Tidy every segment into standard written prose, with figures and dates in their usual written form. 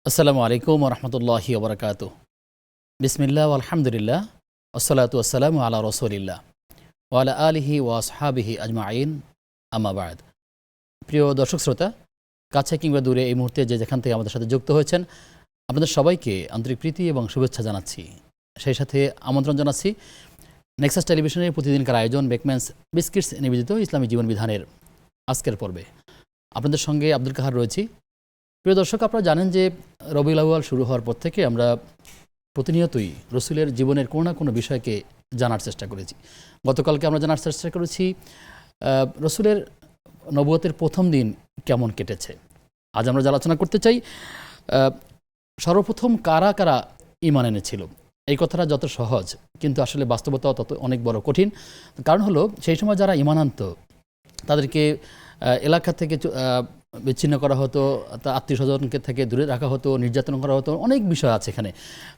আসসালামু আলাইকুম রহমতুল্লাহি ওবরাকাত। বিসমিল্লাহ আলহামদুলিল্লাহ ওসলাতু আসসালামু আলা রসুলিল্লাহ ওয়ালা আলিহি ওয়াসহাবিহি আজমাইন আম্মা বাদ। প্রিয় দর্শক শ্রোতা, কাছে কিংবা দূরে এই মুহূর্তে যে যেখান থেকে আমাদের সাথে যুক্ত হয়েছেন, আপনাদের সবাইকে আন্তরিক প্রীতি এবং শুভেচ্ছা জানাচ্ছি। সেই সাথে আমন্ত্রণ জানাচ্ছি নেক্সাস টেলিভিশনের প্রতিদিনকার আয়োজন বেকম্যানস বিস্কিটস নিবেদিত ইসলামী জীবন বিধানের আজকের পর্বে আপনাদের সঙ্গে আব্দুল কাহার রয়েছি। প্রিয় দর্শক, আপনারা জানেন যে রবিউল আউয়াল শুরু হওয়ার পর থেকে আমরা প্রতিনিয়তই রসুলের জীবনের কোনো না কোনো বিষয়কে জানার চেষ্টা করেছি। গতকালকে আমরা জানার চেষ্টা করেছি রসুলের নবুয়তের প্রথম দিন কেমন কেটেছে। আজ আমরা যা আলোচনা করতে চাই, সর্বপ্রথম কারা কারা ঈমান এনেছিল। এই কথাটা যত সহজ, কিন্তু আসলে বাস্তবতাও তত অনেক বড় কঠিন। কারণ হলো, সেই সময় যারা ঈমান আনত তাদেরকে এলাকা থেকে বিচ্ছিন্ন করা হতো, আত্মীয় স্বজনকে থেকে দূরে রাখা হতো, নির্যাতন করা হতো। অনেক বিষয় আছে এখানে,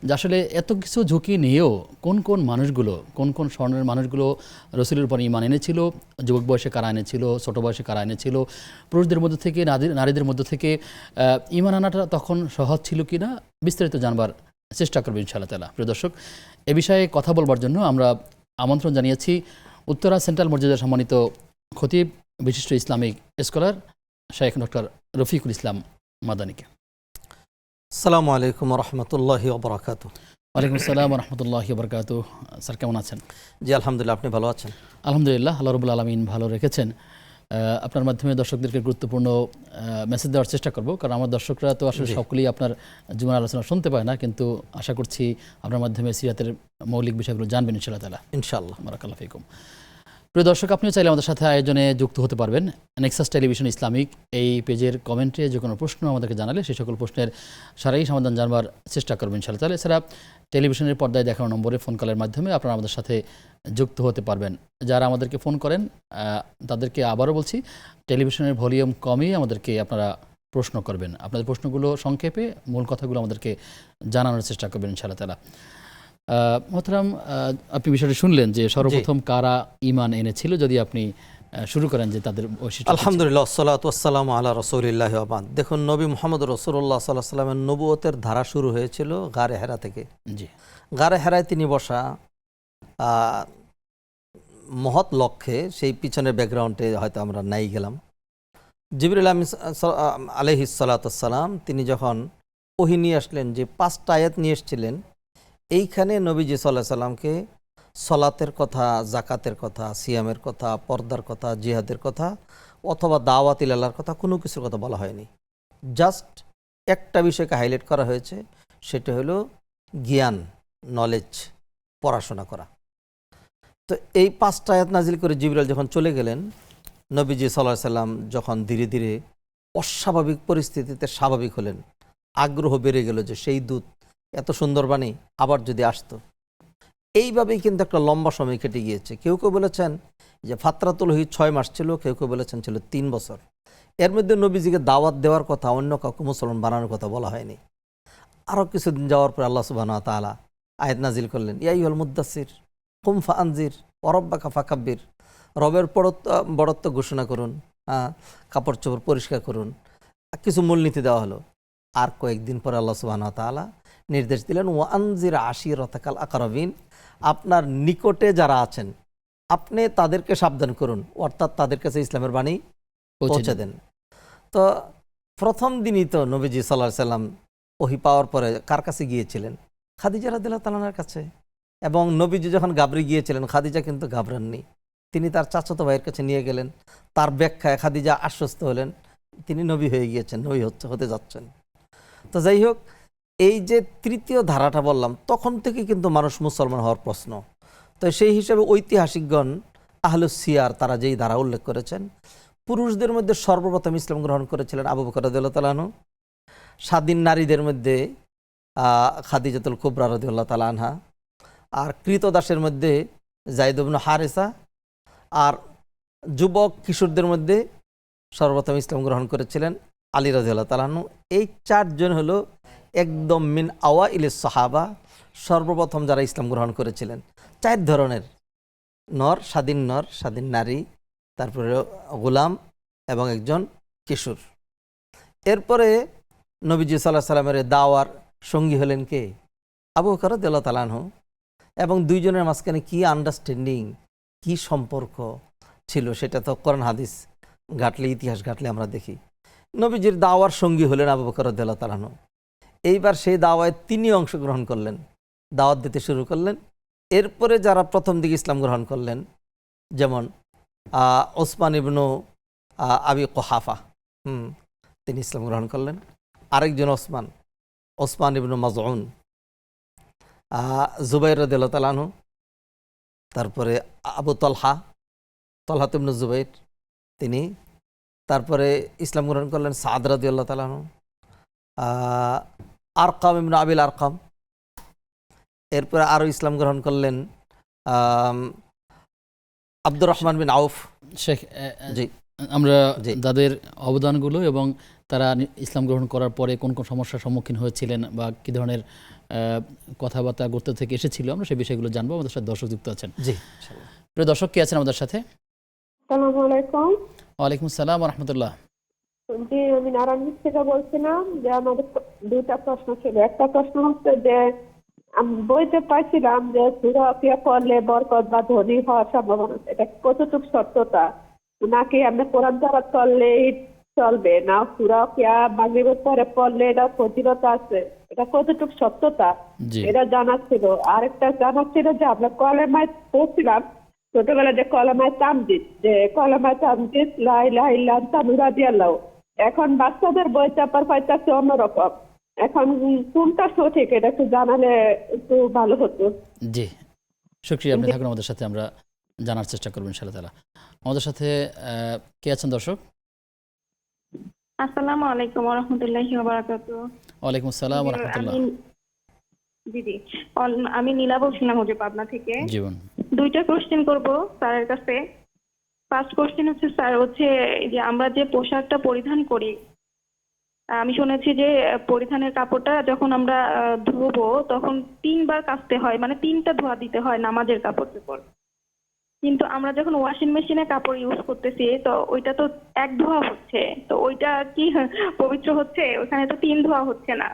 যে আসলে এত কিছু ঝুঁকি নিয়েও কোন কোন মানুষগুলো, কোন কোন স্বর্ণের মানুষগুলো রসুলের উপর ঈমান এনেছিল, যুবক বয়সে কারা এনেছিল, ছোট বয়সে কারা এনেছিল, পুরুষদের মধ্যে থেকে নারীদের মধ্যে থেকে ঈমান আনাটা তখন সহজ ছিল কি না, বিস্তারিত জানবার চেষ্টা করবেন ইনশাআল্লাহ তাআলা। প্রিয় দর্শক, এ বিষয়ে কথা বলবার জন্য আমরা আমন্ত্রণ জানিয়েছি উত্তরা সেন্ট্রাল মসজিদের সম্মানিত খতিব, বিশিষ্ট Islamic scholar Sheikh doctor Rafiqul Islam মাদানীকে। আসসালামু আলাইকুম রহমতুল্লাহি ওবরাকাতু। ওয়ালাইকুম আসসালাম রহমতুল্লাহি ওবরাকাতু। স্যার, কেমন আছেন? জি আলহামদুলিল্লাহ, আপনি ভালো আছেন? আলহামদুলিল্লাহ, আল্লাহ রাব্বুল আলামিন ভালো রেখেছেন। আপনার মাধ্যমে দর্শকদেরকে গুরুত্বপূর্ণ মেসেজ দেওয়ার চেষ্টা করব, কারণ আমার দর্শকরা তো আসলে সকলেই আপনার জীবন আলোচনা শুনতে পায় না, কিন্তু আশা করছি আপনার মাধ্যমে সিরাতের মৌলিক বিষয়গুলো জানবেন ইনশাআল্লাহ তাআলা। ইনশাআল্লাহ। বারাকাল্লাহু ফিকুম। প্রিয় দর্শক, আপনিও চাইলে আমাদের সাথে আয়োজনে যুক্ত হতে পারবেন। নেক্সাস টেলিভিশন ইসলামিক এই পেজের কমেন্টে যে কোনো প্রশ্ন আমাদেরকে জানালে সেই সকল প্রশ্নের সারাই সমাধান জানবার চেষ্টা করবেন ইনশাআল্লাহ তাআলা। এছাড়া টেলিভিশনের পর্দায় দেখানো নম্বরে ফোন কলের মাধ্যমে আপনারা আমাদের সাথে যুক্ত হতে পারবেন। যারা আমাদেরকে ফোন করেন তাদেরকে আবারও বলছি, টেলিভিশনের ভলিউম কমিয়ে আমাদেরকে আপনারা প্রশ্ন করবেন। আপনাদের প্রশ্নগুলো সংক্ষেপে মূল কথাগুলো আমাদেরকে জানানোর চেষ্টা করবেন ইনশাআল্লাহ তাআলা। মোহতারাম, আপনি বিষয়টি শুনলেন যে সর্বপ্রথম কারা ঈমান এনেছিল, যদি আপনি শুরু করেন যে তাদের বৈশিষ্ট্য। আলহামদুলিল্লাহ, আসসালাতু ওয়াসসালামু আলা রাসূলিল্লাহি ওয়া বাদ। দেখুন, নবী মুহাম্মদ রাসূলুল্লাহ সাল্লাল্লাহু আলাইহি ওয়াসাল্লামের নবুয়তের ধারা শুরু হয়েছিল গারে হেরা থেকে। জি, গারে হেরায় তিনি বসা মহৎ লক্ষ্যে, সেই পিছনের ব্যাকগ্রাউন্ডে হয়তো আমরা নাই গেলাম। জিবরিল আলাইহিস সালাতু ওয়াসসালাম তিনি যখন ওহী নিয়ে আসলেন, যে 5টা আয়াত নিয়ে এসেছিলেন, এইখানে নবীজি সাল্লাল্লাহু আলাইহি সাল্লামকে সলাতের কথা, জাকাতের কথা, সিয়ামের কথা, পর্দার কথা, জিহাদের কথা অথবা দাওয়াত ইলাল্লাহর কথা কোনো কিছুর কথা বলা হয়নি। জাস্ট একটা বিষয়কে হাইলাইট করা হয়েছে, সেটা হলো জ্ঞান, নলেজ, পড়াশোনা করা। তো এই 5টা আয়াত নাজিল করে জিবরাইল যখন চলে গেলেন, নবীজি সাল্লাল্লাহু আলাইহি সাল্লাম যখন ধীরে ধীরে অস্বাভাবিক পরিস্থিতিতে স্বাভাবিক হলেন, আগ্রহ বেড়ে গেল যে সেই দূত এত সুন্দর বাণী আবার যদি আসতো। এইভাবেই কিন্তু একটা লম্বা সময় কেটে গিয়েছে। কেউ কেউ বলেছেন যে ফাতরাতুল ওহী 6 মাস ছিল, কেউ কেউ বলেছেন ছিল 3 বছর। এর মধ্যে নবীজিকে দাওয়াত দেওয়ার কথা, অন্য কাউকে মুসলমান বানানোর কথা বলা হয়নি। আরও কিছুদিন যাওয়ার পর আল্লাহ সুবহানাহু ওয়া তাআলা আয়াত নাজিল করলেন, ইয়া আইয়ুহাল মুদ্দাসসির কুম ফাআনজির ওয়া রাব্বাকা ফাকাব্বির। রবের বড়ত্ব ঘোষণা করুন, কাপড় চোপড় পরিষ্কার করুন, কিছু মূলনীতি দেওয়া হলো। আর কয়েকদিন পরে আল্লাহ সুবহানাহু ওয়া তাআলা নির্দেশ দিলেন, ওয়া আনজির আশিরাতাকাল আকরাবিন। আপনার নিকটে যারা আছেন আপনি তাদেরকে সাবধান করুন, অর্থাৎ তাদের কাছে ইসলামের বাণী পৌঁছে দেন। তো প্রথম দিনই তো নবীজি সাল্লাল্লাহু আলাইহি সাল্লাম ওহী পাওয়ার পরে কার কাছে গিয়েছিলেন? খাদিজা রাদিয়াল্লাহু তাআলা আনহার কাছে। এবং নবীজি যখন ঘাবড়ে গিয়েছিলেন, খাদিজা কিন্তু ঘাবড়াননি। তিনি তার চাচাতো ভাইয়ের কাছে নিয়ে গেলেন, তার ব্যাখ্যায় খাদিজা আশ্বস্ত হলেন, তিনি নবী হয়ে গিয়েছেন, নবী হতে যাচ্ছেন। তো যাই হোক, এই যে তৃতীয় ধারাটা বললাম, তখন থেকে কিন্তু মানুষ মুসলমান হওয়ার প্রশ্ন। তো সেই হিসাবে ঐতিহাসিকগণ আহলুস সিয়ার তারা যেই ধারা উল্লেখ করেছেন, পুরুষদের মধ্যে সর্বপ্রথম ইসলাম গ্রহণ করেছিলেন আবু বকর রাদিয়াল্লাহু তাআলা আনহু। স্বাধীন নারীদের মধ্যে খাদিজাতুল কুবরা রাদিয়াল্লাহু তাআলা আনহা। আর কৃতদাসের মধ্যে যায়েদ ইবনে হারেসা। আর যুবক কিশোরদের মধ্যে সর্বপ্রথম ইসলাম গ্রহণ করেছিলেন আলী রাদিয়াল্লাহু তাআলা আনহু। এই 4 জন হলো একদম মিন আওয়াইলিস সাহাবা, সর্বপ্রথম যারা ইসলাম গ্রহণ করেছিলেন। 4 ধরনের নর, স্বাধীন নারী, তারপরে গোলাম এবং একজন কিশোর। এরপরে নবীজি সাল্লাল্লাহু আলাইহি সাল্লামের দাওয়ার সঙ্গী হলেন কে? আবু বকর রাদিয়াল্লাহু তাআলা আনহু। এবং দুইজনের মাঝখানে কি আন্ডারস্ট্যান্ডিং, কি সম্পর্ক ছিল সেটা তো কোরআন হাদিস ঘাটলে, ইতিহাস ঘাটলে আমরা দেখি। নবীজির দাওয়ার সঙ্গী হলেন আবু বকর রাদিয়াল্লাহু তাআলা আনহু। এইবার সেই দাওয়ায় তিনি অংশগ্রহণ করলেন, দাওয়াত দিতে শুরু করলেন। এরপরে যারা প্রথম দিকে ইসলাম গ্রহণ করলেন, যেমন ওসমান ইবনু আবি কুহাফা, তিনি ইসলাম গ্রহণ করলেন। আরেকজন ওসমান ইবনু মাজউন, জুবাইর রাদিয়াল্লাহু তাআলা আনহু, তারপরে আবু তলহা ইবনু জুবাইর তিনি, তারপরে ইসলাম গ্রহণ করলেন সাদ রাদিয়াল্লাহু তাআলা আনহু, আরকাম ইবনু আবিল আরকাম। এরপরে আরও ইসলাম গ্রহণ করলেন আব্দুর রহমান বিন আউফ। শেখ, জি, আমরা জি। তাদের অবদানগুলো এবং তারা ইসলাম গ্রহণ করার পরে কোন কোন সমস্যার সম্মুখীন হয়েছিলেন বা কী ধরনের কথাবার্তা গুরুত্ব থেকে এসেছিল, আমরা সেই বিষয়গুলো জানবো। আমাদের সাথে দর্শক যুক্ত আছেন। জি, প্রিয় দর্শক, কে আছেন আমাদের সাথে? আসসালামু আলাইকুম। ওয়ালাইকুম আসসালাম ওয়া রাহমাতুল্লাহ। জি, আমি নারায়ণগঞ্জ থেকে বলছিলাম যে আমাদের দুইটা প্রশ্ন ছিল। একটা প্রশ্ন হচ্ছে যে আমি বইতে পাইছিলাম যে সূরা ওয়াকিয়া পড়লে বরকত বা ধনী হওয়ার সম্ভাবনা আছে। এটা কতটুকু সত্যতা, নাকি আপনি কোরআন তেলাওয়াত করলেই চলবে, না সূরা ওয়াকিয়া মাগরিবের পরে পড়লে এটা ফজিলত আছে, এটা কতটুকু সত্যতা, জি, এটা জানার ছিল। আরেকটা জানার ছিল যে আমরা কলেমায় পড়ছিলাম ছোটবেলায় যে কলেমায় তামজিদ, লা ইলাহা ইল্লা আনতা মুরাদিয়াল্লাহ। এখন বাচ্চাদের বই চাপার পাইতেছে অন্যরকম। এখন কোনটা সঠিক এটা একটু জানালে একটু ভালো হতো। জি, শুকরিয়া। আপনি থাকুন আমাদের সাথে, আমরা জানার চেষ্টা করব ইনশাআল্লাহ তাআলা। আমাদের সাথে কে আছেন দর্শক? আসসালামু আলাইকুম ওয়া রাহমাতুল্লাহি ওয়া বারাকাতুহু। ওয়ালাইকুম আসসালাম ওয়া রাহমাতুল্লাহ। দিদি, আমি নীলা বলছিলাম হুজুর পাবনা থেকে। জীবন, দুইটা কোশ্চেন করব স্যারের কাছে। ফার্স্ট কোশ্চেন হচ্ছে স্যার, হচ্ছে যে আমরা যে পোশাকটা পরিধান করি, আমি শুনেছি যে পরিধানের কাপড়টা যখন আমরা ধোবো তখন 3 বার কাচতে হয়, মানে 3টা ধোয়া দিতে হয় নামাজের কাপড় চোপড়। কিন্তু আমরা যখন ওয়াশিং মেশিনে কাপড় ইউজ করতেছি তো ওইটা তো 1 ধোয়া হচ্ছে, তো ওইটা কি পবিত্র হচ্ছে? ওখানে তো 3 ধোয়া হচ্ছে না।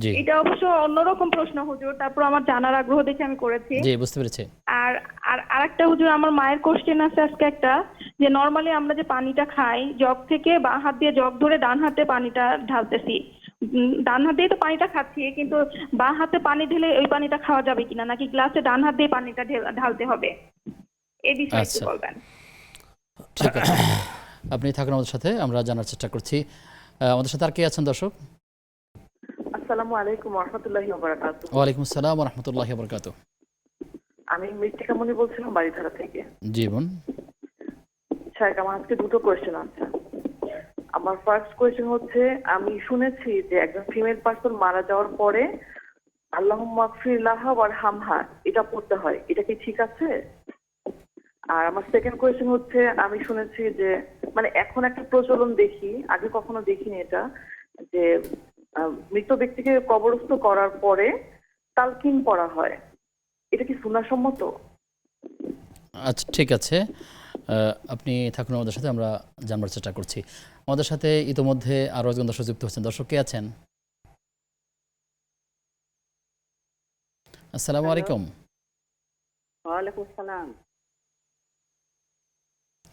জি এটা অবশ্য অন্যরকম প্রশ্ন হুজুর, তারপর আমার জানার আগ্রহ দেখে আমি করেছি। জি, বুঝতে পেরেছি। আর আর আরেকটা হুজুর, আমার মায়ের কোশ্চেন আছে আজকে একটা, যে নরমালি আমরা যে পানিটা খাই জগ থেকে, বাঁ হাত দিয়ে জগ ধরে ডান হাতে পানিটা ঢালতেছি, ডান হাত দিয়ে তো পানিটা খাচ্ছি, কিন্তু বাঁ হাতে পানি ঢেলে ওই পানিটা খাওয়া যাবে কিনা, নাকি গ্লাসে ডান হাত দিয়ে পানিটা ঢালতে হবে, এই বিষয়ে একটু আচ্ছা, বলবেন। ঠিক আছে। আপনি থাকুন আমাদের সাথে, আমরা জানার চেষ্টা করছি। আমাদের সাথে আর কে আছেন দর্শক? আসসালামু আলাইকুম ওয়া রাহমাতুল্লাহি ওয়া বারাকাতুহু। ওয়ালাইকুম আসসালাম ওয়া রাহমাতুল্লাহি ওয়া বারাকাতুহু। আমি মৃত্তিকা মনি বলছিলাম বাড়িধারা থেকে। জীবন, স্যার, আমার আজকে দুটো কোয়েশ্চেন আছে। আমার ফার্স্ট কোয়েশ্চেন হচ্ছে, আমি শুনেছি যে একজন ফিমেল পার্সন মারা যাওয়ার পরে আল্লাহুম্মা আগফির লাহা ওয়ারহামহা এটা পড়তে হয়, এটা কি ঠিক আছে? আর আমার সেকেন্ড কোয়েশ্চেন হচ্ছে, আমি শুনেছি যে মানে এখন একটা প্রচলন দেখি, আগে কখনো দেখিনি এটা, যে মৃত ব্যক্তিকে কবরস্থ করার পরে তালকিন পড়া হয়, এটা কি সুন্নাহসম্মত? আচ্ছা ঠিক আছে। আপনি থাকুন আমাদের সাথে, আমরা জানবার চেষ্টা করছি। আমাদের সাথে ইতোমধ্যে আরও একজন দর্শক যুক্ত হচ্ছেন। দর্শক কে আছেন? আসসালামু আলাইকুম। ওয়ালাইকুম সালাম।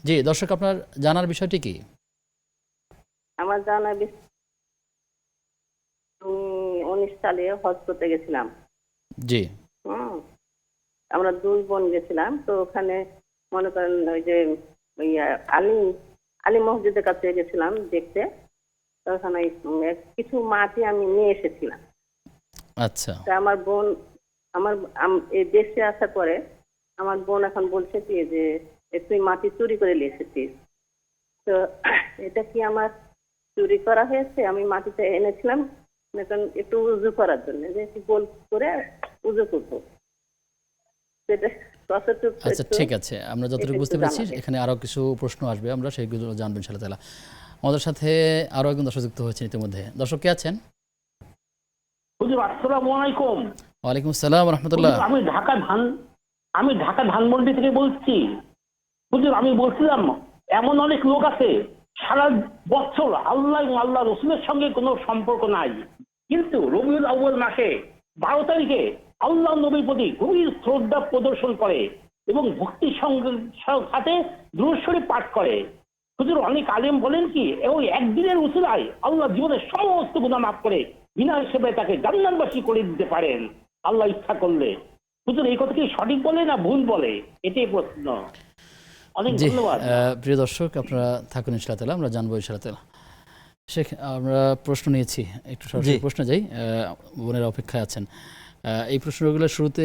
জি দর্শক, আপনার জানার বিষয়টি কি? আমার জানা 19 সালে হজ করতে গেছিলাম। জি, হুম, আমরা 2 বোন গেছিলাম। তো ওখানে মনে করেন ওই যে ওই আলী মসজিদের কাছে গেছিলাম দেখতে। তো ওখানে কিছু মাটি আমি নিয়ে এসেছিলাম। আচ্ছা, তা আমার বোন, এই দেশে আসার পরে আমার বোন এখন বলছে কি যে তুই মাটি চুরি করে নিয়ে এসেছিস। তো এটা কি আমার চুরি করা হয়েছে? আমি মাটিটা এনেছিলাম এখন একটু উজু করার জন্য, যে একটু গোল করে উজু করবো। সেটা কতটুকু আচ্ছা ঠিক আছে, আমরা যতটুকু বুঝতে পেরেছি জানাবেন। এখানে আরও কিছু প্রশ্ন আসবে, আমরা সেইগুলো জানবো ইনশাআল্লাহ তাআলা। আমাদের সাথে আরও একজন দর্শক যুক্ত হয়েছেন ইতিমধ্যে। দর্শক কে আছেন? হুজুর আসসালামু আলাইকুম। ওয়ালাইকুম আসসালাম ওয়া রাহমাতুল্লাহ। হুজুর, আমি ঢাকা ধানমন্ডি থেকে বলছি। হুজুর, আমি বলছিলাম এমন অনেক লোক আছে সারা বছর আল্লাহ এবং আল্লাহ রসুলের সঙ্গে কোনো সম্পর্ক নাই, কিন্তু রবিউল আউয়াল মাসে 12 তারিখে আল্লাহ নবীর প্রতি গভীর শ্রদ্ধা প্রদর্শন করে এবং ভক্তির সঙ্গে সাথে দুরূদ শরীফ পাঠ করে। হুজুর, অনেক আলেম বলেন কি, ওই একদিনের উসিলায় আল্লাহ জীবনের সমস্ত গুনাহ মাফ করে বিনা হিসেবে তাকে জান্নাতবাসী করে দিতে পারেন আল্লাহ ইচ্ছা করলে। হুজুর, এই কথা কি সঠিক বলে না ভুল বলে, এটাই প্রশ্ন। অনেক জি ধন্যবাদ। প্রিয় দর্শক, আপনারা থাকুন ইনশাআল্লাহ, আমরা জানবো ইনশাআল্লাহ। শেখ, আমরা প্রশ্ন নিয়েছি, একটু সরাসরি প্রশ্ন যাই, বোনেরা অপেক্ষায় আছেন। এই প্রশ্নগুলো শুরুতে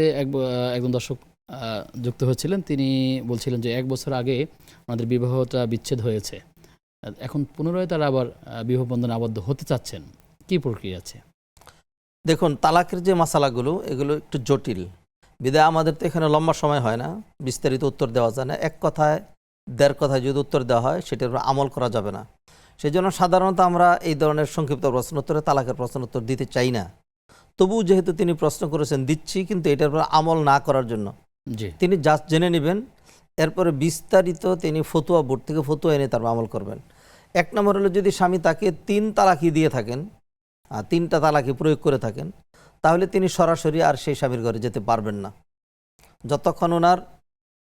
একজন দর্শক যুক্ত হয়েছিলেন, তিনি বলছিলেন যে 1 বছর আগে আমাদের বিবাহটা বিচ্ছেদ হয়েছে, এখন পুনরায় তারা আবার বিবাহ বন্ধনে আবদ্ধ হতে চাচ্ছেন, কি প্রক্রিয়া আছে? দেখুন, তালাকের যে মাসালাগুলো এগুলো একটু জটিল, বিদায় আমাদের তো এখানে লম্বা সময় হয় না, বিস্তারিত উত্তর দেওয়া যায় না। এক কথায় 1.5 কথায় যদি উত্তর দেওয়া হয় সেটার উপর আমল করা যাবে না। সেই জন্য সাধারণত আমরা এই ধরনের সংক্ষিপ্ত প্রশ্ন উত্তরে তালাকের প্রশ্ন উত্তর দিতে চাই না। তবুও যেহেতু তিনি প্রশ্ন করেছেন, দিচ্ছি, কিন্তু এটার উপর আমল না করার জন্য। জি, তিনি জাস্ট জেনে নেবেন, এরপরে বিস্তারিত তিনি ফতুয়া বোর্ড থেকে ফতুয়া এনে তারপর আমল করবেন। 1 নম্বর হলো, যদি স্বামী তাকে 3 তালাকি দিয়ে থাকেন, 3টা তালাকি প্রয়োগ করে থাকেন, তাহলে তিনি সরাসরি আর সেই স্বামীর ঘরে যেতে পারবেন না। যতক্ষণ ওনার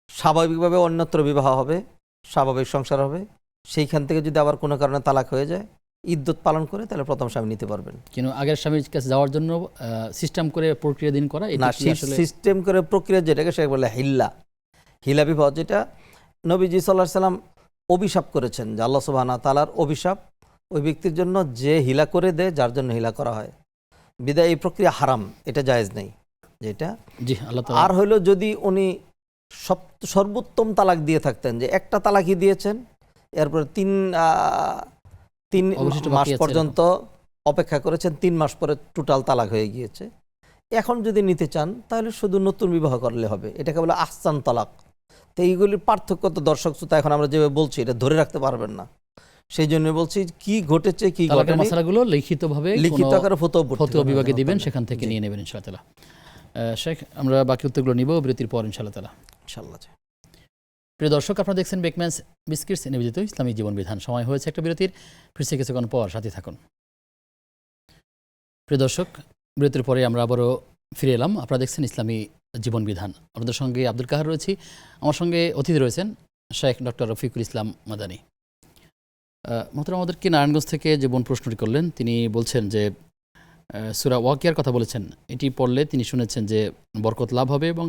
স্বাভাবিকভাবে অন্যত্র বিবাহ হবে, স্বাভাবিক সংসার হবে, সেইখান থেকে যদি আবার কোনো কারণে তালাক হয়ে যায়, ইদ্যত পালন করে, তাহলে প্রথম স্বামী নিতে পারবেন। কিন্তু আগের স্বামীর কাছে যাওয়ার জন্য সিস্টেম করে প্রক্রিয়া দিন করা, এটা না, কি আসলে সিস্টেম করে প্রক্রিয়া যেটাকে সে বলে হিলা বিবাহ, যেটা নবীজি সাল্লাল্লাহু আলাইহি সাল্লাম অভিশাপ করেছেন, যে আল্লাহ সুবহানাহু ওয়া তাআলার অভিশাপ ওই ব্যক্তির জন্য যে হিলা করে দেয়, যার জন্য হিলা করা হয়। বিদায় এই প্রক্রিয়া হারাম, এটা জায়েজ নেই যেটা। জি, আল্লাহ তাআলা। আর হইলো, যদি উনি সর্বোত্তম তালাক দিয়ে থাকতেন, যে একটা তালাকই দিয়েছেন, এরপর 3 অবশিষ্ট মাস বাকি আছে পর্যন্ত অপেক্ষা করেছেন, 3 মাস পরে টোটাল তালাক হয়ে গিয়েছে, এখন যদি নিতে চান তাহলে শুধু নতুন বিবাহ করলে হবে। এটাকে বলে আহসান তালাক। তো এইগুলির পার্থক্য তো দর্শক শ্রোতা এখন আমরা যেভাবে বলছি এটা ধরে রাখতে পারবেন না, সেই জন্য বলছি কি ঘটেছে কি তালাকের ঘটেনি মাসালাগুলো লিখিতভাবে লিখিত আকারে ফতোয়া বিভাগে দিবেন, সেখান থেকে নিয়ে নেবেন ইনশাআল্লাহ। শেখ, আমরা বাকি উত্তরগুলো নিব বিরতির পর ইনশাআল্লাহ তাআলা। ইনশাআল্লাহ। প্রিয় দর্শক, আপনারা দেখছেন বেকম্যানস বিস্কিটস নিবেদিত ইসলামী জীবন বিধান। সময় হয়েছে একটা বিরতির, ফিরছে কিছুক্ষণ পর, সাথে থাকুন। প্রিয় দর্শক, বিরতির পরে আমরা আবারও ফিরে এলাম। আপনারা দেখছেন ইসলামী জীবন বিধান। আপনাদের সঙ্গে আব্দুল কাহার রয়েছি, আমার সঙ্গে অতিথি রয়েছেন শেখ ডক্টর রফিকুল ইসলাম মাদানী। মোহতারাম, আমাদেরকে নারায়ণগঞ্জ থেকে যে বোন প্রশ্নটি করলেন, তিনি বলছেন যে সূরা ওয়াকিয়ার কথা বলেছেন, এটি পড়লে তিনি শুনেছেন যে বরকত লাভ হবে এবং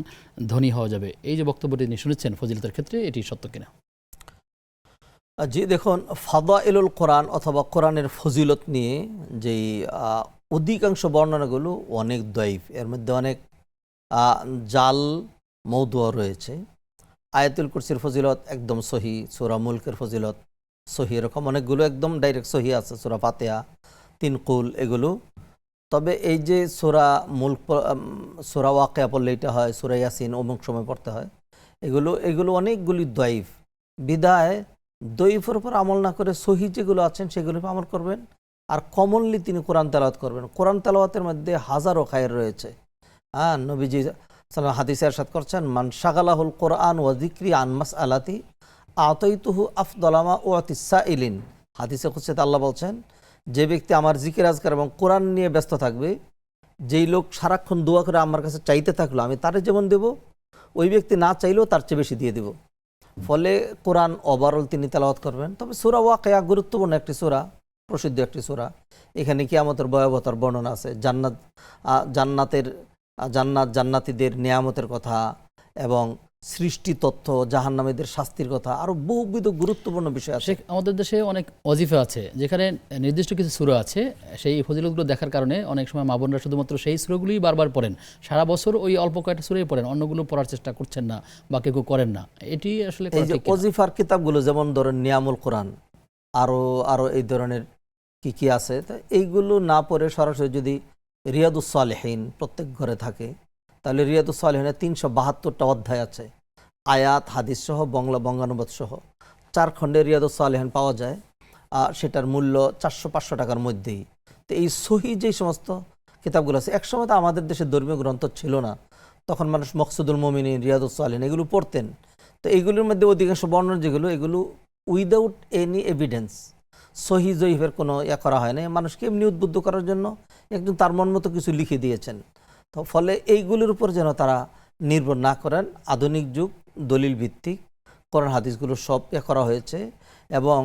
ধনী হওয়া যাবে। এই যে বক্তব্যটি তিনি শুনেছেন ফজিলতের ক্ষেত্রে, এটি সত্য কিনা? জি, দেখুন, ফাদাইলুল কোরআন অথবা কোরআনের ফজিলত নিয়ে যেই অধিকাংশ বর্ণনাগুলো অনেক দয়ীফ, এর মধ্যে অনেক জাল মৌদুয়া রয়েছে। আয়াতুল কুরসির ফজিলত একদম সহি, সূরা মুলকের ফজিলত সহি, এরকম অনেকগুলো একদম ডাইরেক্ট সহি আছে, সূরা ফাতিহা, 3 কুল, এগুলো। তবে এই যে সূরা মুলক, সূরা ওয়াকিয়া পড়লে এটা হয়, সূরা ইয়াসিন অমুক সময় পড়তে হয়, এগুলো অনেকগুলি দয়ীফ। বিদায় দয়ীফের উপর আমল না করে সহি যেগুলো আছেন সেগুলোর উপর আমল করবেন। আর কমনলি তিনি কোরআন তেলাওয়াত করবেন। কোরআন তেলাওয়াতের মধ্যে হাজারো খায়ের রয়েছে। নবীজি সাল্লাল্লাহু হাদিসে ইরশাদ করছেন, মান শাগালাহুল কোরআন ওয়া যিকরি আন মাসআলাতি আতাইতুহু আফদালা মা উতিস সাইলিন। হাদিসে কুদসিতে আল্লাহ বলছেন, যে ব্যক্তি আমার জিকির আজকার এবং কোরআন নিয়ে ব্যস্ত থাকবে, যেই লোক সারাক্ষণ দোয়া করে আমার কাছে চাইতে থাকলো, আমি তারে যেমন দেব, ওই ব্যক্তি না চাইলেও তার চেয়ে বেশি দিয়ে দেব। ফলে কোরআন ওভারঅল তিনি তেলাওয়াত করবেন। তবে সূরা ওয়াকিয়া গুরুত্বপূর্ণ একটি সূরা, প্রসিদ্ধ একটি সূরা। এখানে কিয়ামতের ভয়াবহতার বর্ণনা আছে, জান্নাতীদের নিয়ামতের কথা এবং সৃষ্টি তথ্য, জাহান্নামীদের শাস্তির কথা, আরো বহুবিধ গুরুত্বপূর্ণ বিষয় আছে। আমাদের দেশে অনেক ওয়াজিফা আছে যেখানে নির্দিষ্ট কিছু সূরা আছে, সেই ফজিলতগুলো দেখার কারণে অনেক সময় মা বোনরা শুধুমাত্র সেই সূরাগুলোই বারবার পড়েন, সারা বছর ওই অল্প কয়েকটা সূরাই পড়েন, অন্যগুলো পড়ার চেষ্টা করছেন না বা কেউ করেন না। এটি আসলে এই যে ওয়াজিফার কিতাবগুলো, যেমন ধরেন নিয়ামুল কোরআন, আরো এই ধরনের কি আছে, এইগুলো না পড়ে সরাসরি যদি রিয়াদুস সালেহিন প্রত্যেক ঘরে থাকে, তাহলে রিয়াদুস সালেহিনের 372টা অধ্যায় আছে, আয়াত হাদিস সহ, বঙ্গানুবাদ সহ 4 খণ্ডে রিয়াদুস সালেহিন পাওয়া যায়। সেটার মূল্য 400-500 টাকার মধ্যেই। তো এই সহি যেই সমস্ত কিতাবগুলো আছে, একসময় তো আমাদের দেশে ধর্মীয় গ্রন্থ ছিল না, তখন মানুষ মকসুদুল মুমিনিন, রিয়াদুস সালেহিন এগুলো পড়তেন। তো এইগুলোর মধ্যে অধিকাংশ বর্ণনা যেগুলো, এগুলো উইদাউট এনি এভিডেন্স, সহি জয়ীফের কোনো করা হয় না, মানুষকে এমনি উদ্বুদ্ধ করার জন্য একজন তার মন মতো কিছু লিখে দিয়েছেন। তো ফলে এইগুলির উপর যেন তারা নির্ভর না করেন। আধুনিক যুগ, দলিল ভিত্তিক কোরআন হাদিসগুলো সব করা হয়েছে এবং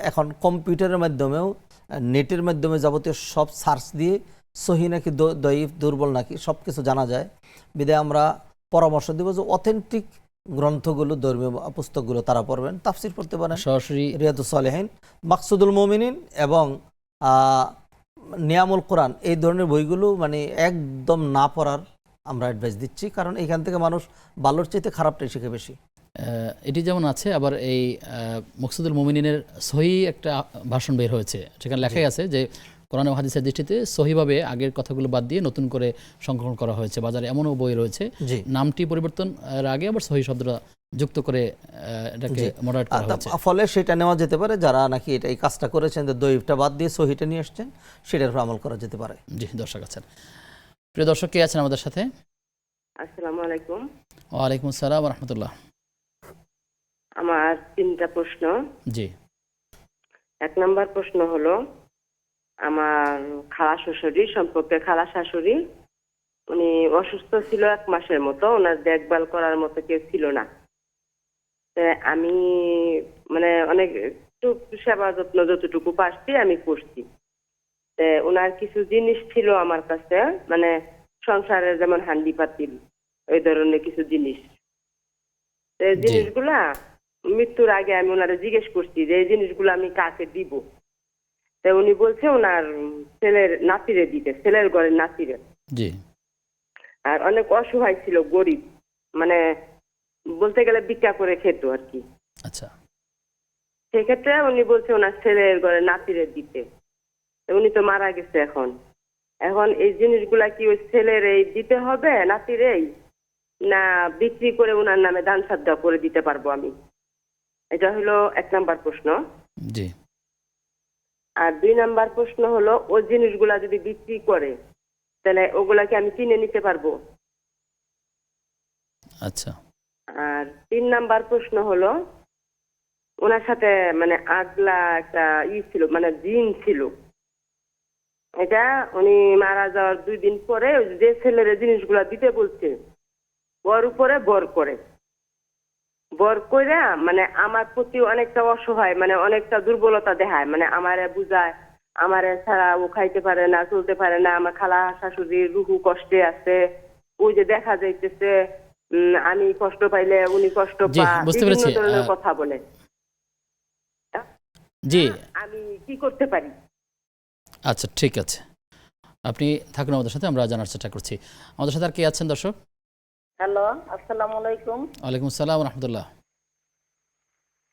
এখন কম্পিউটারের মাধ্যমেও, নেটের মাধ্যমে যাবতীয় সব সার্চ দিয়ে সহি নাকি দয়ীফ, দুর্বল নাকি সব কিছু জানা যায়। বিধায় আমরা পরামর্শ দেব যে অথেন্টিক গ্রন্থগুলো, ধর্মীয় পুস্তকগুলো তারা পড়বেন, তাফসির পড়তে পারেন, সরাসরি রিয়াদুস সালেহিন, মাকসুদুল মুমিনিন এবং নিয়ামুল কোরআন, এই ধরনের বইগুলো মানে একদম না পড়ার আমরা অ্যাডভাইস দিচ্ছি, কারণ এখান থেকে মানুষ ভালোর চাইতে খারাপটাই শিখে বেশি। এটি যেমন আছে, আবার এই মকসুদুল মুমিনিনের সহি একটা ভাষণ বের হয়েছে, সেখানে লেখাই আছে যে কোরআন ও হাদিসের দৃষ্টিতে সহিভাবে আগের কথাগুলো বাদ দিয়ে নতুন করে সংকলন করা হয়েছে। বাজারে এমনও বই রয়েছে নামটি পরিবর্তন আগে আবার সহি শব্দটা যুক্ত করে এটাকে মডারেট করা হয়েছে। ফলে সেটা নেওয়া যেতে পারে, যারা নাকি এটা এই কাজটা করেছেন, যে দয়ীফটা বাদ দিয়ে সহিটা নিয়ে আসছেন, সেটার উপর আমল করা যেতে পারে। জি, দর্শক আছেন, প্রিয় দর্শক কে আছেন আমাদের সাথে? আসসালামু আলাইকুম। ওয়ালাইকুম আসসালাম ওয়া রাহমাতুল্লাহ। আমার 3টা প্রশ্ন। জি। 1 নম্বর প্রশ্ন হলো, আমার খালা শাশুড়ি সম্পর্কে, খালা শাশুড়ি উনি অসুস্থ ছিল 1 মাসের মতো, ওনার দেখভাল করার মতো কেউ ছিল না। আমি মানে অনেক একটু সেবা যত্ন যতটুকু পারছি আমি করছি। ওনার কিছু জিনিস ছিল আমার কাছে, মানে সংসারের যেমন হান্ডি পাতিল, ওই ধরনের কিছু জিনিস। জিনিসগুলা মৃত্যুর আগে আমি ওনারে জিজ্ঞেস করছি যে এই জিনিসগুলো আমি কাকে দিব। উনি বলছে ওনার ছেলের নাতিরে দিতে, ছেলের ঘরের নাতিরে। জি। আর অনেক অসহায় ছিল, গরিব, মানে বলতে গেলে ভিক্ষা করে খেত আর কি। আচ্ছা। সেক্ষেত্রে উনি বলছে ওনার ছেলের ঘরের নাতিরে দিতে। উনি তো মারা গেছে এখন। এখন এই জিনিসগুলা কি ওই ছেলের এই দিতে হবে, নাতিরেই, না বিক্রি করে ওনার নামে দান সাদ্দা করে দিতে পারবো আমি? এটা হলো 1 নাম্বার প্রশ্ন। জি। আর 2 নাম্বার প্রশ্ন হলো, ওই জিনিসগুলা যদি বিক্রি করে তাহলে ওগুলাকে আমি কিনে নিতে পারবো? আচ্ছা। আর 3 নাম্বার প্রশ্ন হলো, ওনার সাথে মানে আগলা একটা ছিল, মানে জিন ছিল। এটা উনি মারা যাওয়ার 2 দিন পরে যে ছেলের জিনিসগুলা দিতে বলছে, ওর উপরে বর করে, বর কইরা মানে আমার প্রতি অনেকটা অসহায়, মানে অনেকটা দুর্বলতা দেখায়, মানে আমারে বুঝায়, আমারে ছাড়া ও খাইতে পারে না, চলতে পারে না, আমার খালা শাশুড়ির রুহু কষ্টে আছে, ওই যে দেখা যাইতেছে আমি কষ্ট পাইলে উনি কষ্ট পায়, বিভিন্ন ধরনের কথা বলে। জি। আমি কি করতে পারি? আচ্ছা, ঠিক আছে, আপনি থাকুন আমাদের সাথে, আমরা জানার চেষ্টা করছি। আমাদের সাথে আর কে আছেন দর্শক? হ্যালো, আসসালামু আলাইকুম। ওয়ালাইকুম আসসালাম ওয়া রাহমাতুল্লাহ।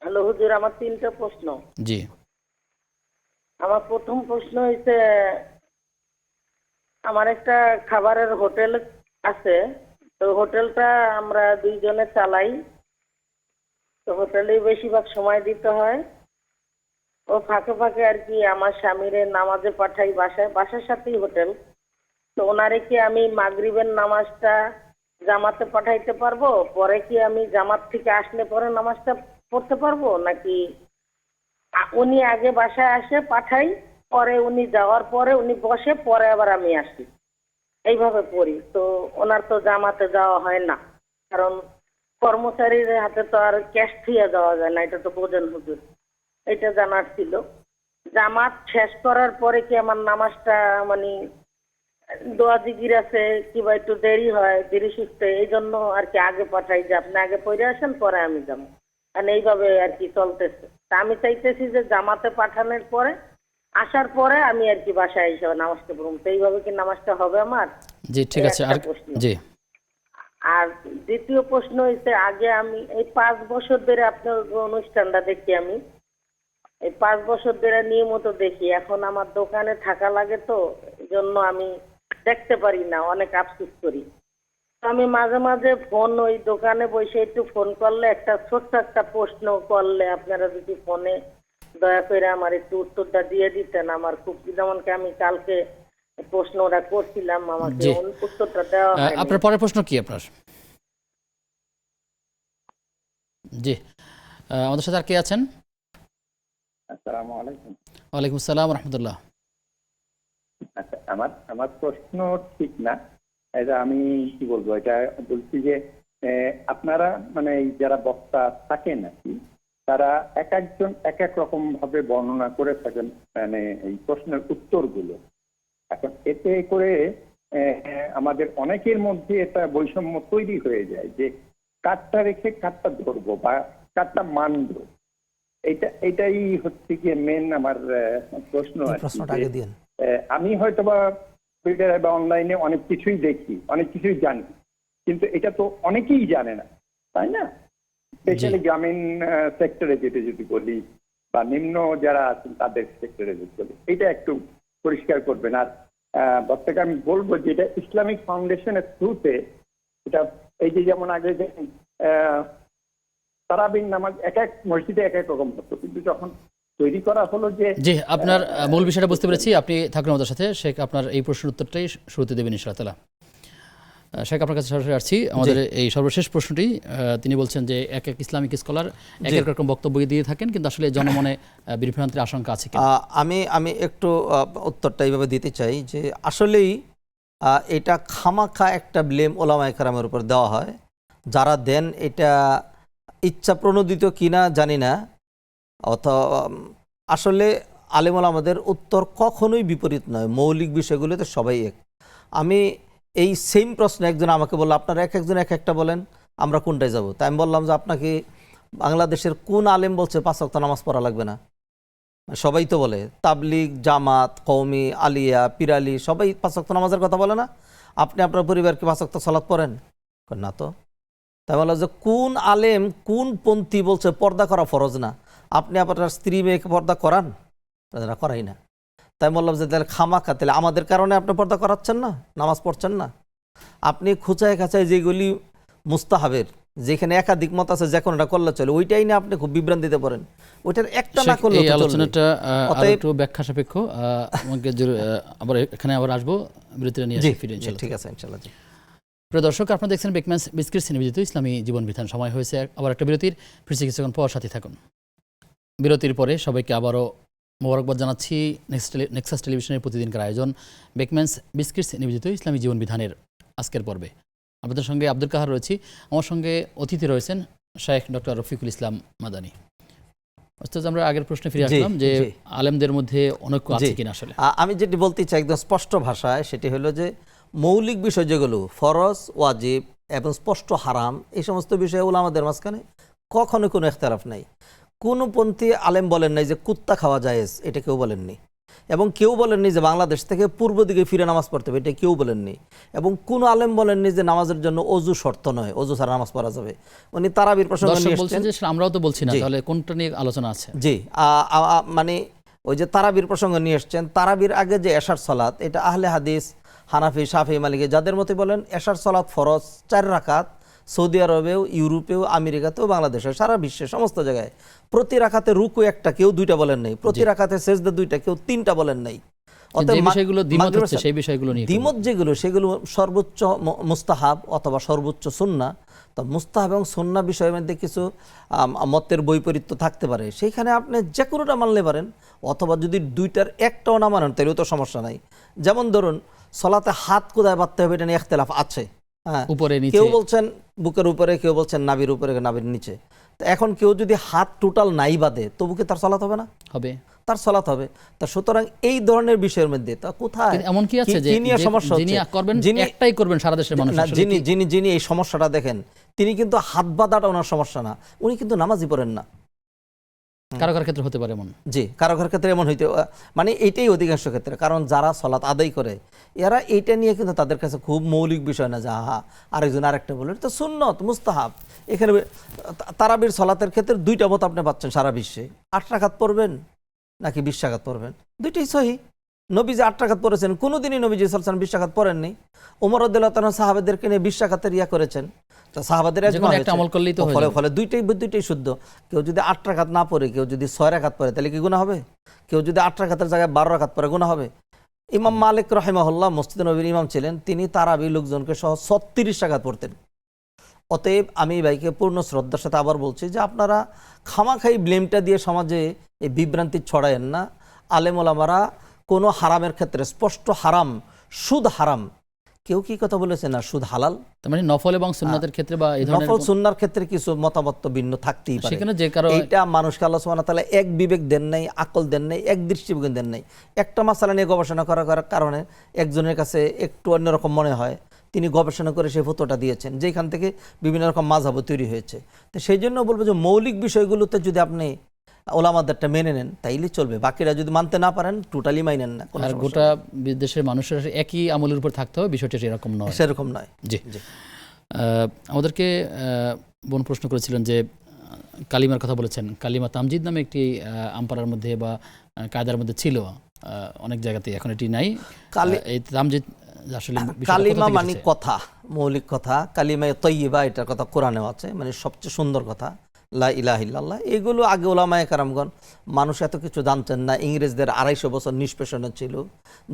হ্যালো হুজুর, আমার 3টা প্রশ্ন। জি। আমার প্রথম প্রশ্ন হইছে, আমার একটা খাবারের হোটেল আছে, তো হোটেলটা আমরা 2 জনে চালাই, তো হোটেলেই বেশিরভাগ সময় দিতে হয়। ও ফাঁকে ফাঁকে আর কি আমার স্বামীরে নামাজে পাঠাই, বাসার সাথেই হোটেল। তো ওনারে কি আমি মাগরিবের নামাজটা জামাতে পাঠাইতে পারবো? পরে কি আমি জামাত থেকে আসলে পরে নামাজটা পড়তে পারবো, নাকি উনি আগে বাসায় আসে পাঠাই, পরে উনি যাওয়ার পরে উনি বসে, পরে আবার আমি আসি, এইভাবে পড়ি? তো ওনার তো জামাতে যাওয়া হয় না, কারণ কর্মচারীর হাতে তো আর ক্যাশ দিয়ে দেওয়া যায় না, এটা তো বোঝেন হুজুর। এটা জানার ছিল। জামাত শেষ করার পরে কি আমার নামাজটা মানে দোয়া জিকির আছে কিংবা একটু দেরি হয়, দেরি সুস্থে, এই জন্য আর কি আগে পাঠাই যে আপনি আগে পড়ে আসেন, পরে আমি যাবো, আর এইভাবে আর কি চলতেছে। তা আমি চাইতেছি যে জামাতে পাঠানোর পরে আসার পরে আমি আর কি বাসায় এসে নামাজটা পড়ব, তো এইভাবে কি নামাজটা হবে আমার? জি, ঠিক আছে। আর জি। আর দ্বিতীয় প্রশ্ন হইছে, আগে আমি এই 5 বছর ধরে আপনার অনুষ্ঠানটা দেখি, আমি এই 5 বছর ধরে নিয়মিত দেখি। এখন আমার দোকানে থাকা লাগে, তো এই জন্য আমি দেখতে পারি না, অনেক আফসোস করি। আমি মাঝে মাঝে ফোন, ওই দোকানে বসে একটু ফোন করলে, একটা ছোট্ট একটা প্রশ্ন করলে আপনারা যদি ফোনে দয়া করে আমার একটু উত্তরটা দিয়ে দিতেন, আমার খুব, যেমনকি আমি কালকে প্রশ্নটা করছিলাম, আমাকে উত্তরটা দেওয়া হয়নি। আপনার পরের প্রশ্ন কি আপনার? জি, আমাদের সাথে আর কে আছেন? আসসালামু আলাইকুম। ওয়ালাইকুম আসসালাম রহমতুল্লাহ। আচ্ছা, আমার প্রশ্ন ঠিক না, এটা আমি কি বলবো, এটা বলছি যে আপনারা মানে এই যারা বক্তা থাকেন আর কি, তারা এক একজন এক এক রকম ভাবে বর্ণনা করে থাকেন মানে এই প্রশ্নের উত্তরগুলো। এখন এতে করে আমাদের অনেকের মধ্যে এটা বৈষম্য তৈরি হয়ে যায় যে কারটা রেখে কারটা ধরবো বা কারটা মানবো। এটাই হচ্ছে গিয়ে মেন আমার প্রশ্ন আর কি। প্রশ্নটা আগে দিন। আমি হয়তোবা টুইটারে বা অনলাইনে অনেক কিছুই দেখি, অনেক কিছুই জানি, কিন্তু এটা তো অনেকেই জানে না, তাই না? স্পেশালি গ্রামীণ সেক্টরে যেটা যদি বলি বা নিম্ন যারা আছেন তাদের সেক্টরে যদি বলি, এটা একটু পরিষ্কার করবেন। আর বক্তাকে আমি বলবো যে এটা ইসলামিক ফাউন্ডেশনের থ্রুতে, এটা এই যে যেমন আগে যে তারাবির নামাজ এক এক মসজিদে এক এক রকম হতো, কিন্তু যখন তৈরি করা হলো যে জি, আপনার মূল বিষয়টা বুঝতে পেরেছি। আপনি থাকুন আমাদের সাথে। শেখ আপনার এই প্রশ্নের উত্তরটাই শুরুতে দেবেন ইনশাআল্লাহ তাআলা। শেখ আপনার কাছে সরাসরি আসছি। আমাদের এই সর্বশেষ প্রশ্নটি, তিনি বলছেন যে এক এক ইসলামিক স্কলার এক এক রকম বক্তব্য দিয়ে থাকেন, কিন্তু আসলে জনমনে বিভ্রান্তির আশঙ্কা আছে কি? আমি একটু উত্তরটা এইভাবে দিতে চাই যে আসলেই এটা খামাখা একটা ব্লেম ওলামায়ে কেরামের উপর দেওয়া হয়। যারা দেন এটা ইচ্ছা প্রণোদিত কিনা জানি না, অথবা আসলে আলেম ওলামাদের উত্তর কখনোই বিপরীত নয়, মৌলিক বিষয়গুলোতে সবাই এক। আমি এই সেম প্রশ্ন একজন আমাকে বললো, আপনারা এক একজন এক একটা বলেন, আমরা কোনটায় যাব? তাই আমি বললাম যে আপনাকে বাংলাদেশের কোন আলেম বলছে 5 ওয়াক্ত নামাজ পড়া লাগবে না? সবাই তো বলে, তাবলিগ, জামাত, কওমি, আলিয়া, পিরালি সবাই 5 ওয়াক্ত নামাজের কথা বলে না? আপনি আপনার পরিবারকে 5 ওয়াক্ত সালাত পড়েন না? তো তাই বললো যে কোন আলেম কোন পন্থী বলছে পর্দা করা ফরজ না? আপনি আপনার স্ত্রী মেয়েকে পর্দা করান? করাই না। তাই বললাম যে তাহলে খামাখা, তাহলে আমাদের কারণে আপনি পর্দা করাচ্ছেন না, নামাজ পড়ছেন না। আপনি খুঁচায় খাঁচায় যেগুলি মুস্তাহাবের, যেখানে একাধিক মত আছে যে কোনটা করলে চলে, ওইটাই না আপনি খুব বিভ্রান্তিতে পড়েন, ওইটার একটা না করলে এই আলোচনাটা আরেকটু ব্যাখ্যা সাপেক্ষ। আমাকে আবার এখানে আবার আসবো, বিরতিটা নিয়ে আসি, ফিরে ইনশাআল্লাহ। ঠিক আছে, ইনশাআল্লাহ। প্রিয় দর্শক, আপনারা দেখছেন বেকম্যানস বিস্কিটস নিবেদিত ইসলামী জীবন বিধান। সময় হয়েছে আবার একটা বিরতির। ফিরছি কিছুক্ষণ পর, সাথে থাকুন। বিরতির পরে সবাইকে আবারও মোবারকবাদ জানাচ্ছি। নেক্সাস টেলিভিশনের প্রতিদিনকার আয়োজন বেকম্যানস বিস্কিটস নিবেদিত ইসলামী জীবন বিধানের আজকের পর্বে আপনাদের সঙ্গে আব্দুল কাহার রয়েছি। আমার সঙ্গে অতিথি রয়েছেন শেখ ডক্টর রফিকুল ইসলাম মাদানী। অর্থাৎ আমরা আগের প্রশ্নে ফিরে আসলাম যে আলেমদের মধ্যে অনৈক্য আছে কিনা। আসলে আমি যেটি বলতে চাই একদম স্পষ্ট ভাষায়, সেটি হলো যে মৌলিক বিষয় যেগুলো ফরজ, ওয়াজিব এবং স্পষ্ট হারাম, এই সমস্ত বিষয়ে ওলামাদের মাঝখানে কখনো কোনো ইখতিলাফ নাই। কোনো পন্থী আলেম বলেন নাই যে কুত্তা খাওয়া জায়েজ, এটা কেউ বলেননি। এবং কেউ বলেননি যে বাংলাদেশ থেকে পূর্ব দিকে ফিরে নামাজ পড়তে হবে, এটা কেউ বলেননি। এবং কোনো আলেম বলেননি যে নামাজের জন্য অজু শর্ত নয়, অজু ছাড়া নামাজ পড়া যাবে। উনি তারাবির প্রসঙ্গ নিয়ে বলছেন যে আমরাও তো বলছি না, তাহলে কোনটা নিয়ে আলোচনা আছে? জি, মানে ওই যে তারাবির প্রসঙ্গ নিয়ে এসছেন, তারাবির আগে যে এশার সালাত, এটা আহলে হাদিস, হানাফি, শাফি, মালিকি যাদের মতে বলেন এশার সালাত ফরজ 4 রাকাত। সৌদি আরবেও, ইউরোপেও, আমেরিকাতেও, বাংলাদেশে, সারা বিশ্বে সমস্ত জায়গায় প্রতি রাকাতে রুকু একটা, কেউ 2টা বলেন নাই। প্রতি রাকাতে সেজদা 2টা, কেউ 3টা বলেন নাই। দ্বিমত যেগুলো সেগুলো সর্বোচ্চ মুস্তাহাব অথবা সর্বোচ্চ সুন্নাহ। তো মুস্তাহাব এবং সুন্নাহ বিষয়ের মধ্যে কিছু মতের বৈপরীত্য থাকতে পারে, সেইখানে আপনি যে কোনোটা মানলে পারেন, অথবা যদি 2টার একটাও না মানেন তাহলেও তো সমস্যা নাই। যেমন ধরুন সলাতে হাত কোথায় বাঁধতে হবে, এটা নিয়ে ইখতিলাফ আছে। হ্যাঁ, কেউ বলছেন বুকের উপরে, কেউ বলছেন নাভির উপরে, নাভির নিচে। তো এখন কেউ যদি হাত টোটাল নাই বাঁধে, তবু কি তার সালাত হবে না? হবে, তার সালাত হবে। তা সুতরাং এই ধরনের বিষয়ের মধ্যে তা কোথায় এমন কি আছে যে সমস্যা যিনি করবেন একটাই করবেন সারা দেশের মানুষ? যিনি এই সমস্যাটা দেখেন, তিনি কিন্তু হাত বাঁধাটা ওনার সমস্যা না, উনি কিন্তু নামাজই পড়েন না। কারো কারো ক্ষেত্রে হতে পারে এমন। জি, কারো কারো ক্ষেত্রে এমন হইতে, মানে এইটাই অধিকাংশ ক্ষেত্রে। কারণ যারা সালাত আদায় করে এরা এইটা নিয়ে কিন্তু তাদের কাছে খুব মৌলিক বিষয় না যে আহা আরেকজন আরেকটা বলে, তো সুন্নত মুস্তাহাব। এখানে তারাবির সালাতের ক্ষেত্রে 2টা মত আপনি পাচ্ছেন সারা বিশ্বে। 8 রাকাত পড়বেন নাকি 20 রাকাত পড়বেন, দুইটাই সহি। নবীজি 8 রাকাত পড়েছেন, কোনোদিনই নবীজি সাল্লাল্লাহু আলাইহি ওয়াসাল্লাম 20 রাকাত পড়েননি। ওমর রাদিয়াল্লাহু তাআলা সাহাবাদেরকে নিয়ে 20 রাকাতের ইয়া করেছেন। সাহাবাদের ফলে দুইটাই শুদ্ধ। কেউ যদি 8 রাকাত না পড়ে, কেউ যদি 6 রাকাত পড়ে, তাহলে কি গুনাহ হবে? কেউ যদি 8 রাকাতের জায়গায় 12 রাকাত পড়ে, গুনাহ হবে। ইমাম মালিক রাহিমাহুল্লাহ মসজিদে নববীর ইমাম ছিলেন, তিনি তারাবি লোকজনকে সহ 36 রাকাত পড়তেন। অতএব আমি ভাইকে পূর্ণ শ্রদ্ধার সাথে আবার বলছি যে আপনারা খামাখাই ব্লেমটা দিয়ে সমাজে এই বিভ্রান্তি ছড়ায়েন না। আলেম ওলামারা কোনো হারামের ক্ষেত্রে স্পষ্ট হারাম, সুদ হারাম, কেউ কি কথা বলেছে না সুদ হালাল, তার মানে নফল এবং সুন্নাতের ক্ষেত্রে বা এই ধরনের নফল সুন্নার ক্ষেত্রে কিছু মতামত তো ভিন্ন থাকতেই পারে। সেখানে যে কারো এইটা মানুষকে আল্লাহ সুবহানাহু ওয়া তাআলা এক বিবেক দেন নাই, আকল দেন নাই, এক দৃষ্টিভঙ্গি দেন নাই। একটা মাসালা নিয়ে গবেষণা করার কারণে একজনের কাছে একটু অন্যরকম মনে হয়, তিনি গবেষণা করে সেই ফতোয়াটা দিয়েছেন, যেখান থেকে বিভিন্ন রকম মাযহাবও তৈরি হয়েছে। তো সেই জন্য বলবো যে মৌলিক বিষয়গুলোতে যদি আপনি ওলামাদেরটা মেনে নেন তাইলে চলবে, বাকিরা যদি মানতে না পারেন টোটালি মাইনেন না, কোনো আর সমস্যা গোটা দেশের মানুষের একই আমলের উপর থাকতে হবে, বিষয়টা সেরকম নয়। সেরকম নয়। জি, আমাদেরকে বোন প্রশ্ন করেছিলেন যে কালিমার কথা বলেছেন, কালিমা তামজিদ নামে একটি আমপারার মধ্যে বা কায়দার মধ্যে ছিল অনেক জায়গাতে, এখন এটি নাই। এই তামজিদ আসলে কালিমা মানে কথা, মৌলিক কথা, কালিমা তয়্যিবা এটার কথা কোরআনেও আছে, মানে সবচেয়ে সুন্দর কথা লা ইলাহা ইল্লাল্লাহ। এগুলো আগে ওলামায়ে কেরামগণ, মানুষ এত কিছু জানতেন না, ইংরেজদের 250 বছর নিষ্পেষণে ছিল,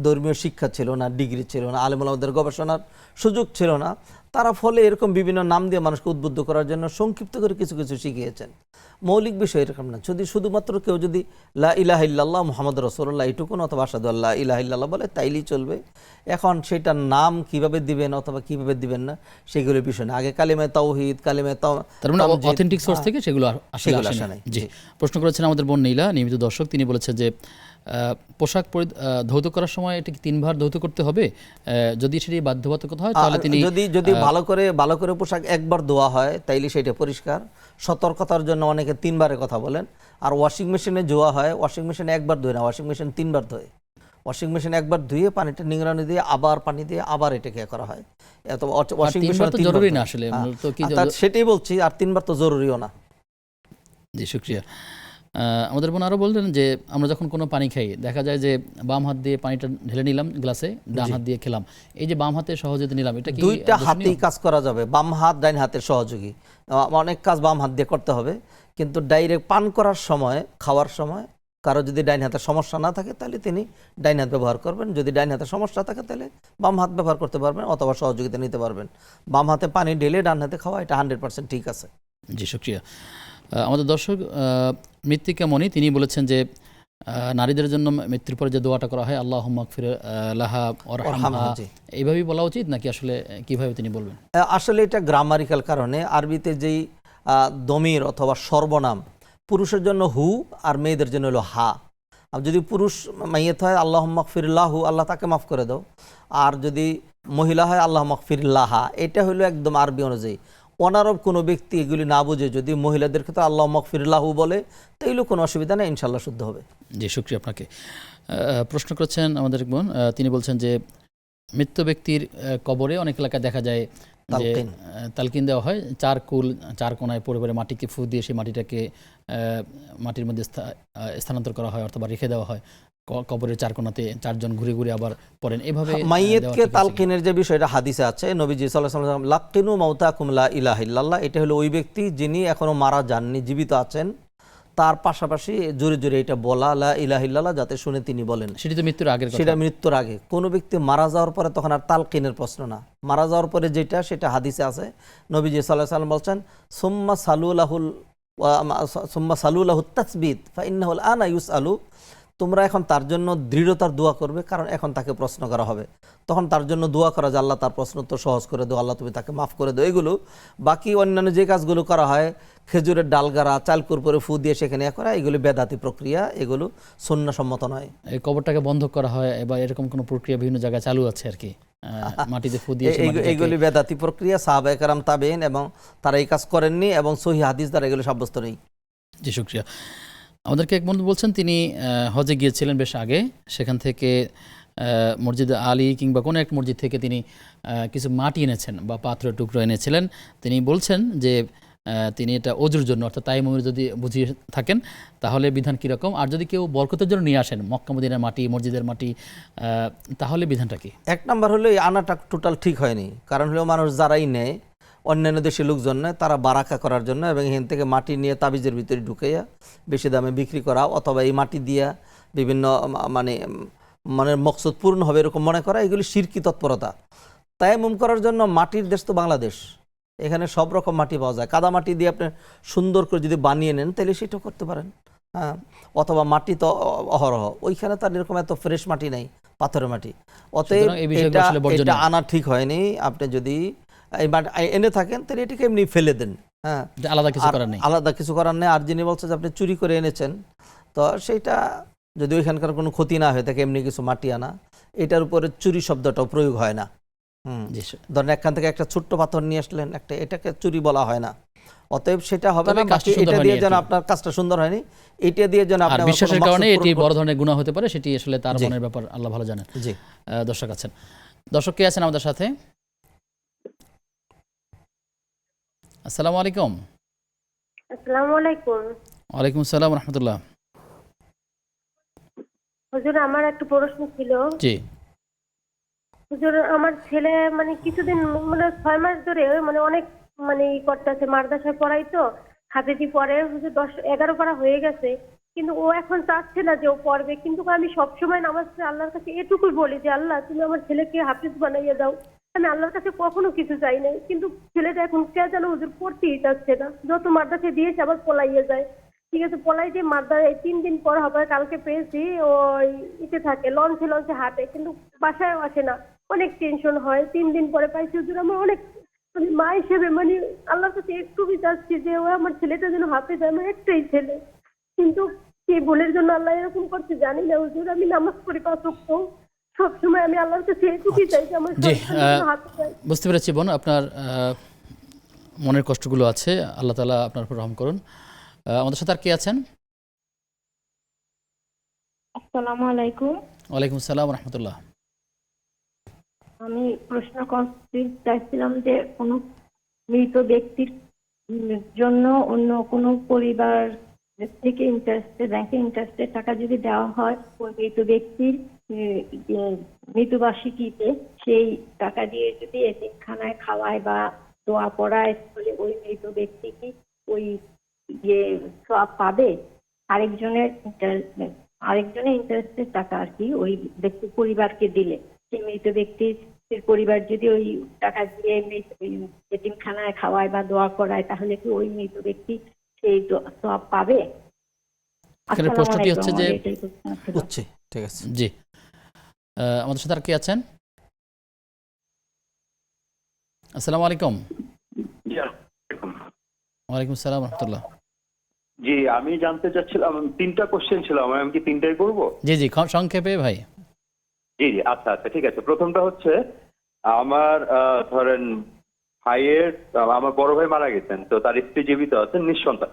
ধর্মীয় শিক্ষা ছিল না, ডিগ্রি ছিল না, আলেম ওলামাদের গবেষণার সুযোগ ছিল না, তারা ফলে এরকম বিভিন্ন নাম দিয়ে মানুষকে উদ্বুদ্ধ করার জন্য সংক্ষিপ্ত করে কিছু কিছু শিখিয়েছেন। মৌলিক বিষয় এরকম না। যদি শুধুমাত্র কেউ যদি লা ইলাহা ইল্লাল্লাহ মুহাম্মাদুর রাসূলুল্লাহ এইটুকুন অথবা আশহাদু আল্লা ইলাহা ইল্লাল্লাহ বলে তাইলেই চলবে। এখন সেটার নাম কিভাবে দিবেন অথবা কিভাবে দিবেন না সেগুলোর বিষয় না। আগে কালিমায়ে তাওহীদ, কালিমায়ে তার মানে অথেন্টিক সোর্স থেকে সেগুলো আসলে আসে না। জি, প্রশ্ন করেছেন আমাদের বোন নীলা, নিয়মিত দর্শক। তিনি বলেছেন যে পোশাক ধৌত করার সময় এটা কি 3 বার ধৌত করতে হবে? যদি সেটি বাধ্যবাধকতা হয় তাহলে তিনি যদি ভালো করে পোশাক একবার ধোয়া হয় তাইলে সেটা পরিষ্কার। সতর্কতার জন্য অনেকে 3 বারের কথা বলেন। আর ওয়াশিং মেশিনে ধোয়া হয়, ওয়াশিং মেশিনে একবার ধোয় না, ওয়াশিং মেশিন 3 বার ধোয়। ওয়াশিং মেশিন একবার ধুয়ে পানিটা নিংড়ানি দিয়ে আবার পানি দিয়ে আবার এটাকে করা হয়। এত ওয়াশিং মেশিন তো জরুরি না আসলে, তো কি সেটাই বলছি, আর 3 বার তো জরুরিও না। জি, শুকরিয়া। আমাদের বোন আরও বললেন যে আমরা যখন কোনো পানি খাই দেখা যায় যে বাম হাত দিয়ে পানিটা ঢেলে নিলাম গ্লাসে, ডান হাত দিয়ে খেলাম, এই যে বাম হাতে সহযোগিতা নিলাম, এটা কি দুইটা হাতেই কাজ করা যাবে? বাম হাত ডাইন হাতের সহযোগী, অনেক কাজ বাম হাত দিয়ে করতে হবে, কিন্তু ডাইরেক্ট পান করার সময়, খাওয়ার সময় কারো যদি ডাইন হাতের সমস্যা না থাকে তাহলে তিনি ডাইন হাত ব্যবহার করবেন, যদি ডাইন হাতের সমস্যা থাকে তাহলে বাম হাত ব্যবহার করতে পারবেন অথবা সহযোগিতা নিতে পারবেন। বাম হাতে পানি ঢেলে ডান হাতে খাওয়া এটা 100% ঠিক আছে। জি, শুকরিয়া। আমাদের দর্শক মৃত্তিকা মণি, তিনি বলেছেন যে নারীদের জন্য মৃত্যুর পরে যে দোয়াটা করা হয় আল্লাহুম্মা গফির লাহা ওয়ারহামহা, এইভাবেই বলা উচিত নাকি আসলে কিভাবে তিনি বলবেন? আসলে এটা গ্রামারিক্যাল কারণে, আরবিতে যেই দমির অথবা সর্বনাম পুরুষের জন্য হু আর মেয়েদের জন্য হলো হা। আর যদি পুরুষ মাইয়াত হয় আল্লাহুম্মা গফির লাহু, আল্লাহ তাকে মাফ করে দাও, আর যদি মহিলা হয় আল্লাহুম্মা গফির লাহা। এটা হলো একদম আরবি অনুযায়ী। অনারব কোনো ব্যক্তি এগুলি না বুঝে যদি মহিলাদের ক্ষেত্রে আল্লাহুম্মা গফির লাহু বলে তাইলেও কোনো অসুবিধা নেই, ইনশাআল্লাহ শুদ্ধ হবে। জি, শুকরিয়া আপনাকে। প্রশ্ন করছেন আমাদের বোন, তিনি বলছেন যে মৃত্যু ব্যক্তির কবরে অনেক এলাকায় দেখা যায় যে তালকিন দেওয়া হয়, 4 কোণায় পরিবারে মাটিকে ফু দিয়ে সেই মাটিটাকে মাটির মধ্যে স্থানান্তর করা হয় অথবা রেখে দেওয়া হয়, কবরের 4 কোণাতে 4 জন ঘুরে ঘুরে আবার পড়েন, এভাবে মাইয়িতকে তালকিনের যে বিষয়টা হাদিসে আছে, নবীজি সাল্লাল্লাহু আলাইহি ওয়াসাল্লাম লাক্কিনু মাউতাকুম লা ইলাহা ইল্লাল্লাহ, এটা হলো ওই ব্যক্তি যিনি এখনো মারা যাননি, জীবিত আছেন, তার পাশাপাশি জোরে জোরে এটা বলা লা ইলাহা ইল্লাল্লাহ যাতে শুনে তিনি বলেন। সেটা তো মৃত্যুর আগের কথা। সেটা মৃত্যুর আগে। কোনো ব্যক্তি মারা যাওয়ার পরে তখন আর তালকিনের প্রশ্ন না, মারা যাওয়ার পরে যেটা সেটা হাদিসে আছে, নবীজি সাল্লাল্লাহু আলাইহি ওয়াসাল্লাম বলছেন সুম্মা সালুলাহু তাসবিত ফা ইন্নাহুল আনা ইউসআলু, তোমরা এখন তার জন্য দৃঢ়তার দোয়া করবে, কারণ এখন তাকে প্রশ্ন করা হবে। তখন তার জন্য দোয়া করা যে আল্লাহ তার প্রশ্ন তো সহজ করে দাও, আল্লাহ তুমি তাকে মাফ করে দাও, এগুলো। বাকি অন্যান্য যে কাজগুলো করা হয়, খেজুরের ডাল গাড়া, চালকুর পরে ফু দিয়ে সেখানে করা, এগুলো বেদাতি প্রক্রিয়া, এগুলো সুন্নাহসম্মত নয়। এই কবরটাকে বন্ধ করা হয় এবার এরকম কোনো প্রক্রিয়া বিভিন্ন জায়গায় চালু আছে আর কি, মাটিতে ফু দিয়ে, এইগুলি বেদাতি প্রক্রিয়া। সাহাবায়ে কেরাম তাবেঈন এবং তারা এই কাজ করেননি এবং সহিহ হাদিস দ্বারা এগুলো সাব্যস্ত নেই। জি, শুকরিয়া। আমাদেরকে এক বন্ধু বলছেন তিনি হজে গিয়েছিলেন বেশ আগে, সেখান থেকে মসজিদ আলী কিংবা কোনো এক মসজিদ থেকে তিনি কিছু মাটি এনেছেন বা পাথরের টুকরো এনেছিলেন। তিনি বলছেন যে তিনি এটা ওজুর জন্য অর্থাৎ তায়াম্মুমের যদি বুঝিয়ে থাকেন তাহলে বিধান কীরকম, আর যদি কেউ বরকতের জন্য নিয়ে আসেন মক্কা মদিনার মাটি, মসজিদের মাটি, তাহলে বিধানটা কি? এক নাম্বার হলো এই আনাটা টোটাল ঠিক হয়নি, কারণ হলো মানুষ যারাই নেয়, অন্যান্য দেশের লোকজন নেয়, তারা বারাকা করার জন্য এবং এখান থেকে মাটি নিয়ে তাবিজের ভিতরে ঢুকাইয়া বেশি দামে বিক্রি করা, অথবা এই মাটি দিয়া বিভিন্ন মানে মকসদ পূর্ণ হবে এরকম মনে করা, এগুলি শিরকি তৎপরতা। তায়াম্মুম করার জন্য মাটির দেশ তো বাংলাদেশ, এখানে সব রকম মাটি পাওয়া যায়। কাদা মাটি দিয়ে আপনি সুন্দর করে যদি বানিয়ে নেন তাহলে সেটাও করতে পারেন। হ্যাঁ, অথবা মাটি তো অহরহ, ওইখানে তার এরকম এত ফ্রেশ মাটি নেই, পাথরের মাটি। অতএব সুতরাং এই বিষয়গুলো এটা আসলে বর্জনীয়। এটা আনা ঠিক হয়নি। আপনি যদি এই মাটি এনে থাকেন তাহলে এটাকে এমনি ফেলে দেন। হ্যাঁ, যে আলাদা কিছু আর করার নেই। আলাদা কিছু করার নেই। আর যিনি বলছে যে আপনি চুরি করে এনেছেন, তো সেইটা যদি ওইখানকার কোনো ক্ষতি না হয়ে থাকে, এমনি কিছু মাটি আনা, এটার উপরে চুরি শব্দটাও প্রয়োগ হয় না। জি, ধরেন এখান থেকে একটা ছোট্ট পাথর নিয়ে আসলেন, একটা, এটাকে চুরি বলা হয় না। অতএব সেটা হবে তবে না। কাজটা বাকি সুন্দর এটা হয়নি দিয়ে আর যেন কি। আপনার কাজটা সুন্দর হয়নি, এটা দিয়ে যেন আর আপনি আমার বিশ্বাসের কোনো কারণে মাকসুদ এটি পূরণ বড় ধরনের গুনাহ হতে পারে, সেটি আসলে তার জি। মনের ব্যাপার, আল্লাহ ভালো জানেন। জি। দর্শক আছেন, দর্শক কে আছেন আমাদের সাথে? আসসালামু আলাইকুম। আসসালামু আলাইকুম। ওয়ালাইকুম আসসালাম রহমতুল্লাহ। হুজুর, আমার একটা প্রশ্ন ছিল। জি। হুজুর, আমার ছেলে মানে কিছুদিন মানে 6 মাস ধরে মানে অনেক মানে করতেছে, মাদ্রাসায় পড়াই তো, হাফেজি পড়ে। হুজুর 10-11 পারা হয়ে গেছে, কিন্তু ও এখন চাচ্ছে না যে ও পড়বে। কিন্তু আমি সবসময় নামাজ পড়ে আল্লাহর কাছে এটুকুই বলি যে আল্লাহ তুমি আমার ছেলেকে হাফেজ বানাইয়া দাও। আমি আল্লাহর কাছে কখনো কিছু চাই নাই, কিন্তু ছেলেটা এখন কে যেন হুজুর পড়তেই চাচ্ছে না। যত মাদ্রাসায় দিয়েছে আবার পলাইয়ে যায়। ঠিক আছে, পলাই যে মাদ্রাসায় 3 দিন পর হবে, কালকে পেয়েছি ওই ইতে থাকে, লঞ্চে হাঁটে, কিন্তু বাসায়ও আসে না। অনেক টেনশন হয়। 3 দিন পরে পাইছি। হুজুর, আমার অনেক মানে মা হিসেবে মানে আল্লাহর কাছে একটু চাচ্ছি যে ও আমার ছেলেটা যেন হাফেজ হয়। আমার একটাই ছেলে, কিন্তু কি ভুলের জন্য আল্লাহ এরকম করছে জানি না। হুজুর, আমি নামাজ পড়ি 5 ওয়াক্ত, সবসময় আমি আল্লাহর কাছে এটুকুই চাই যে আমার জি, সন্তান যেন হাফেজ হয়। বুঝতে পেরেছি বোন, আপনার মনের কষ্টগুলো আছে, আল্লাহ তাআলা আপনার উপর রহম করুন। আমাদের সাথে আর কে আছেন? আসসালামু আলাইকুম। ওয়ালাইকুম আসসালাম রহমতুল্লাহ। আমি প্রশ্ন করতে চাইছিলাম যে কোনো মৃত ব্যক্তির জন্য অন্য কোনো পরিবার থেকে ব্যাংকে ইন্টারেস্টের টাকা যদি দেওয়া হয়, ওই মৃত ব্যক্তির মৃত্যুবার্ষিকীতে সেই টাকা দিয়ে যদি এতিমখানায় খাওয়ায় বা দোয়া পড়ায়, তাহলে ওই মৃত ব্যক্তি কি ওই সওয়াব পাবে? আরেকজনের ইন্টারেস্টের টাকা আর কি ওই ব্যক্তির পরিবারকে দিলে, সেই মৃত ব্যক্তির পরিবার যদি ওই টাকা দিয়ে এতিমখানায় খাওয়ায় বা দোয়া করায়, তাহলে কি ওই মৃত ব্যক্তি সেই সওয়াব পাবে? এখানে প্রশ্নটি হচ্ছে যে, বুঝছি, ঠিক আছে। জি, আমাদের সাথে আর কে আছেন? আসসালামু আলাইকুম। ওয়ালাইকুম আসসালাম রহমতুল্লাহ। জি, আমি জানতে চাচ্ছিলাম, 3টা কোশ্চেন ছিল আমার, আমি কি 3টাই করবো? জি জি, সংক্ষেপে ভাই। জি জি, আচ্ছা আচ্ছা, ঠিক আছে। প্রথমটা হচ্ছে আমার ধরেন ভাইয়ের, আমার বড় ভাই মারা গেছেন, তো তার স্ত্রী জীবিত আছেন, নিঃসন্তান।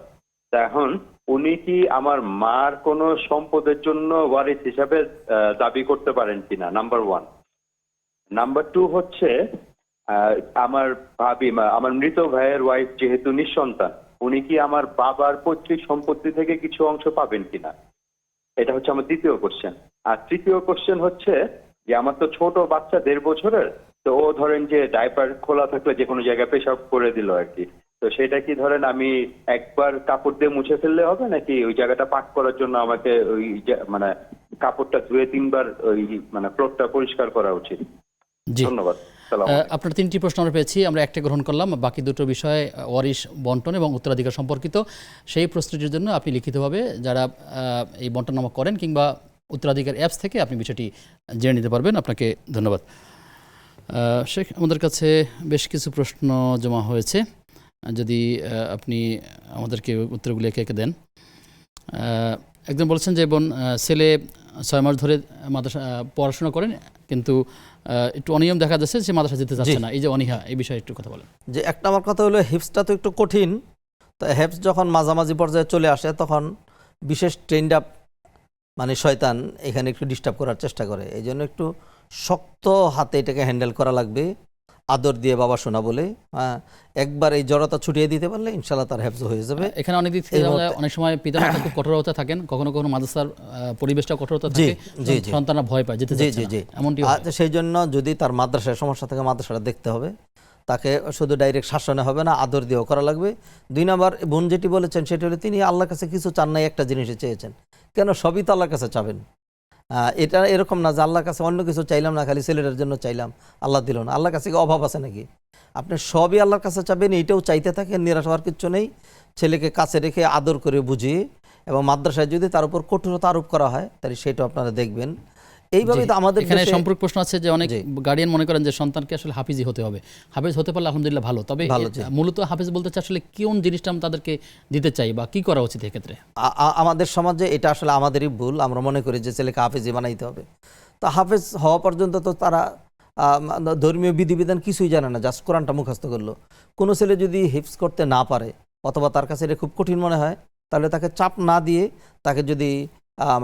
তা এখন উনি কি আমার মার কোনো সম্পদের জন্য ওয়ারিস হিসাবে দাবি করতে পারেন কিনা, নাম্বার 1। নাম্বার 2 হচ্ছে আমার ভাবি, আমার মৃত ভাইয়ের ওয়াইফ যেহেতু নিঃসন্তান, উনি কি আমার বাবার পৈতৃক সম্পত্তি থেকে কিছু অংশ পাবেন কিনা, এটা হচ্ছে আমার দ্বিতীয় কোশ্চেন। আর তৃতীয় কোশ্চেন হচ্ছে যে আমার তো ছোট বাচ্চা 1.5 বছরের, তো ও ধরেন যে ডাইপার খোলা থাকলে যে কোনো জায়গায় পেশাব করে দিল আর কি, তো সেটা কি ধরেন আমি একবার কাপড় দিয়ে মুছে ফেললে হবে, নাকি ওই জায়গাটা পাক করার জন্য আমাকে ওই মানে কাপড়টা ধুয়ে 3 বার ওই মানে ফ্লোরটা পরিষ্কার করা উচিত? জি, ধন্যবাদ। আপনার 3টি প্রশ্ন আমরা পেয়েছি, আমরা একটা গ্রহণ করলাম। বাকি দুটো বিষয় ওয়ারিশ বন্টন এবং উত্তরাধিকার সম্পর্কিত। সেই প্রশ্নটির জন্য আপনি লিখিতভাবে যারা এই বন্টন নামক করেন কিংবা উত্তরাধিকার অ্যাপস থেকে আপনি বিষয়টি জেনে নিতে পারবেন। আপনাকে ধন্যবাদ। শেখ, আমাদের কাছে বেশ কিছু প্রশ্ন জমা হয়েছে, যদি আপনি আমাদেরকে উত্তরগুলি একে একে দেন। একজন বলছেন যে বোন, ছেলে 6 মাস ধরে মাদ্রাসা পড়াশোনা করেন, কিন্তু একটু অনিয়ম দেখা যাচ্ছে, সে মাদ্রাসা যেতে চাচ্ছে না। এই যে অনীহা, এই বিষয়ে একটু কথা বলেন। যে একটা আমার কথা হলো, হিপসটা তো একটু কঠিন। তো হিপস যখন মাঝামাঝি পর্যায়ে চলে আসে, তখন বিশেষ ট্রেন্ড আপ মানে শয়তান এখানে একটু ডিস্টার্ব করার চেষ্টা করে। এই জন্য একটু শক্ত হাতে এটাকে হ্যান্ডেল করা লাগবে, আদর দিয়ে বাবা শোনা বলে। হ্যাঁ, একবার এই জড়তা ছুটিয়ে দিতে পারলে ইনশাল্লাহ তার হেফজ হয়ে যাবে। এখানে অনেক দিক থেকে অনেক সময় পিতামাতা খুব কঠোরতা থাকেন, কখনো কখনো মাদ্রাসার পরিবেশটা কঠোরতা থাকে, সন্তানরা ভয় পায়, যেতে চাচ্ছে না, এমনটি হয়। সেই জন্য যদি তার মাদ্রাসায় সমস্যা থাকে, মাদ্রাসাটা দেখতে হবে। তাকে শুধু ডাইরেক্ট শাসনে হবে না, আদর দিয়েও করা লাগবে। 2 নম্বর, বোন যেটি বলেছেন সেটি হলো তিনি আল্লাহর কাছে কিছু চান নাই, একটা জিনিসই চেয়েছেন। কেন? সবই তো আল্লাহর কাছে চাবেন। এটা এরকম না যে আল্লাহর কাছে অন্য কিছু চাইলাম না, খালি ছেলেটার জন্য চাইলাম, আল্লাহ দিল না। আল্লাহর কাছে কি অভাব আছে নাকি? আপনি সবই আল্লাহর কাছে চাবেন, এইটাও চাইতে থাকেন, নিরাশ হওয়ার কিচ্ছু নেই। ছেলেকে কাছে রেখে আদর করে বুঝিয়ে, এবং মাদ্রাসায় যদি তার উপর কঠোরতা আরোপ করা হয় তাহলে সেটাও আপনারা দেখবেন। এইভাবে তো আমাদের এখানে দেশে- সম্পর্ক প্রশ্ন আছে যে অনেক গার্ডিয়ান মনে করেন যে সন্তানকে আসলে হাফিজি হতে হবে, হাফিজ হতে পারলে আলহামদুলিল্লাহ ভালো, তবে ভালো, জি। মূলত হাফিজ বলতে চাই আসলে কোন জিনিসটা আমরা তাদেরকে দিতে চাই বা কি করা উচিত এক্ষেত্রে? আমাদের সমাজে এটা আসলে আমাদেরই ভুল, আমরা মনে করি যে ছেলেকে হাফেজি বানাইতে হবে। তো হাফেজ হওয়া পর্যন্ত তো তারা ধর্মীয় বিধিবিধান কিছুই জানে না, জাস্ট কোরআনটা মুখস্থ করলো। কোনো ছেলে যদি হিফজ করতে না পারে অথবা তার কাছে এটা খুব কঠিন মনে হয়, তাহলে তাকে চাপ না দিয়ে তাকে যদি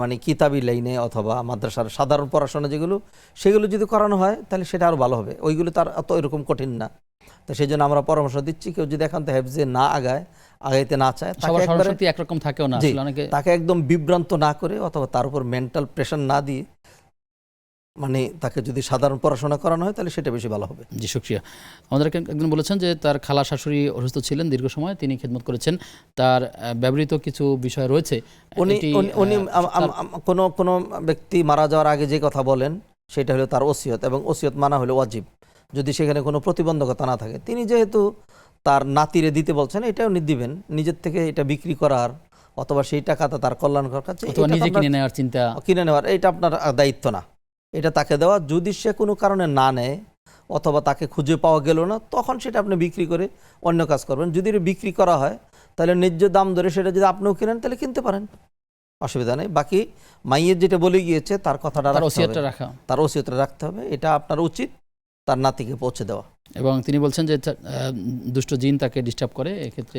মানে কিতাবি লাইনে অথবা মাদ্রাসার সাধারণ পড়াশোনা যেগুলো সেগুলো যদি করানো হয় তাহলে সেটা আরও ভালো হবে। ওইগুলো তার অত এরকম কঠিন না। তো সেই জন্য আমরা পরামর্শ দিচ্ছি, কেউ যদি একান্ত হেফজে না আগাইতে না চায়, তাকে সবার একবারে- স্মরণশক্তি একরকম থাকেও না জি, আসলে অনেকে। তাকে একদম বিভ্রান্ত না করে অথবা তার উপর মেন্টাল প্রেশার না দিয়ে মানে তাকে যদি সাধারণ পড়াশোনা করানো হয় তাহলে সেটা বেশি ভালো হবে। জি, শুকরিয়া। আমাদেরকে একজন বলেছেন যে তার খালা শাশুড়ি অসুস্থ ছিলেন দীর্ঘ সময়, তিনি খেদমত করেছেন, তার ব্যবহৃত কিছু বিষয় রয়েছে। উনি এটি, উনি তার- কোনো ব্যক্তি মারা যাওয়ার আগে যে কথা বলেন সেটা হলো তার ওসিয়ত, এবং ওসিয়ত মানা হলো ওয়াজিব, যদি সেখানে কোনো প্রতিবন্ধকতা না থাকে। তিনি যেহেতু তার নাতিরে দিতে বলছেন, এটাও দিবেন। নিজের থেকে এটা বিক্রি করার অথবা সেই টাকাটা তার কল্যাণকর কাছে অথবা নিজে কিনে নেওয়ার চিন্তা, কিনে নেওয়ার, এটা আপনার দায়িত্ব না, এটা তাকে দেওয়া। যদি সে কোনো কারণে না নেয় অথবা তাকে খুঁজে পাওয়া গেল না, তখন সেটা আপনি বিক্রি করে অন্য কাজ করবেন। যদি এটা বিক্রি করা হয় তাহলে ন্যায্য দাম ধরে সেটা যদি আপনিও কিনেন তাহলে কিনতে পারেন, অসুবিধা নেই। বাকি মাইয়ের যেটা বলে গিয়েছে তার কথাটা তার রাখতে ওসিয়তটা হবে, রাখা। তার ওসিয়তটা রাখতে হবে, এটা আপনার উচিত তার নাতিকে পৌঁছে দেওয়া। এবং তিনি বলছেন যে দুষ্ট জিন তাকে ডিস্টার্ব করে, এক্ষেত্রে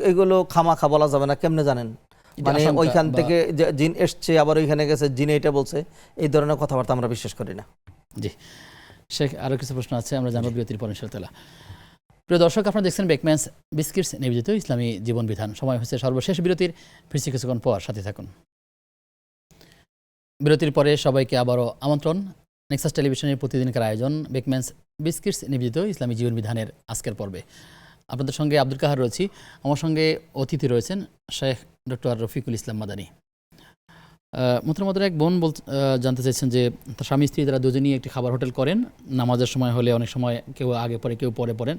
এইগুলো খামাখা বলা যাবে না। কেমনে জানেন? মানে আশঙ্কা ওইখান বা- থেকে যে জিন এসছে আবার ওইখানে গেছে, জিনে এটা বলছে, এই ধরনের কথাবার্তা আমরা বিশ্বাস করি না। জি শেখ, আরও কিছু প্রশ্ন আছে, আমরা জানবো বিরতির পর ইনশাআল্লাহ। প্রিয় দর্শক, আপনারা দেখছেন বেকম্যানস বিস্কিটস নিবেদিত ইসলামী জীবন বিধান। সময় হচ্ছে সর্বশেষ বিরতির, ফিরছি কিছুক্ষণ পর, সাথে থাকুন। বিরতির পরে সবাইকে আবারও আমন্ত্রণ নেক্সাস টেলিভিশনের প্রতিদিনকার আয়োজন বেকম্যানস বিস্কিটস নিবেদিত ইসলামী জীবন বিধানের আজকের পর্বে। আপনাদের সঙ্গে আব্দুল কাহার রয়েছি, আমার সঙ্গে অতিথি রয়েছেন শেখ ডক্টর রফিকুল ইসলাম মাদানী। মোহাম্মদের এক বোন জানতে চাইছেন যে তার স্বামী স্ত্রী তারা দুজনেই একটি খাবার হোটেল করেন, নামাজের সময় হলে অনেক সময় কেউ আগে পড়ে কেউ পরে পড়েন।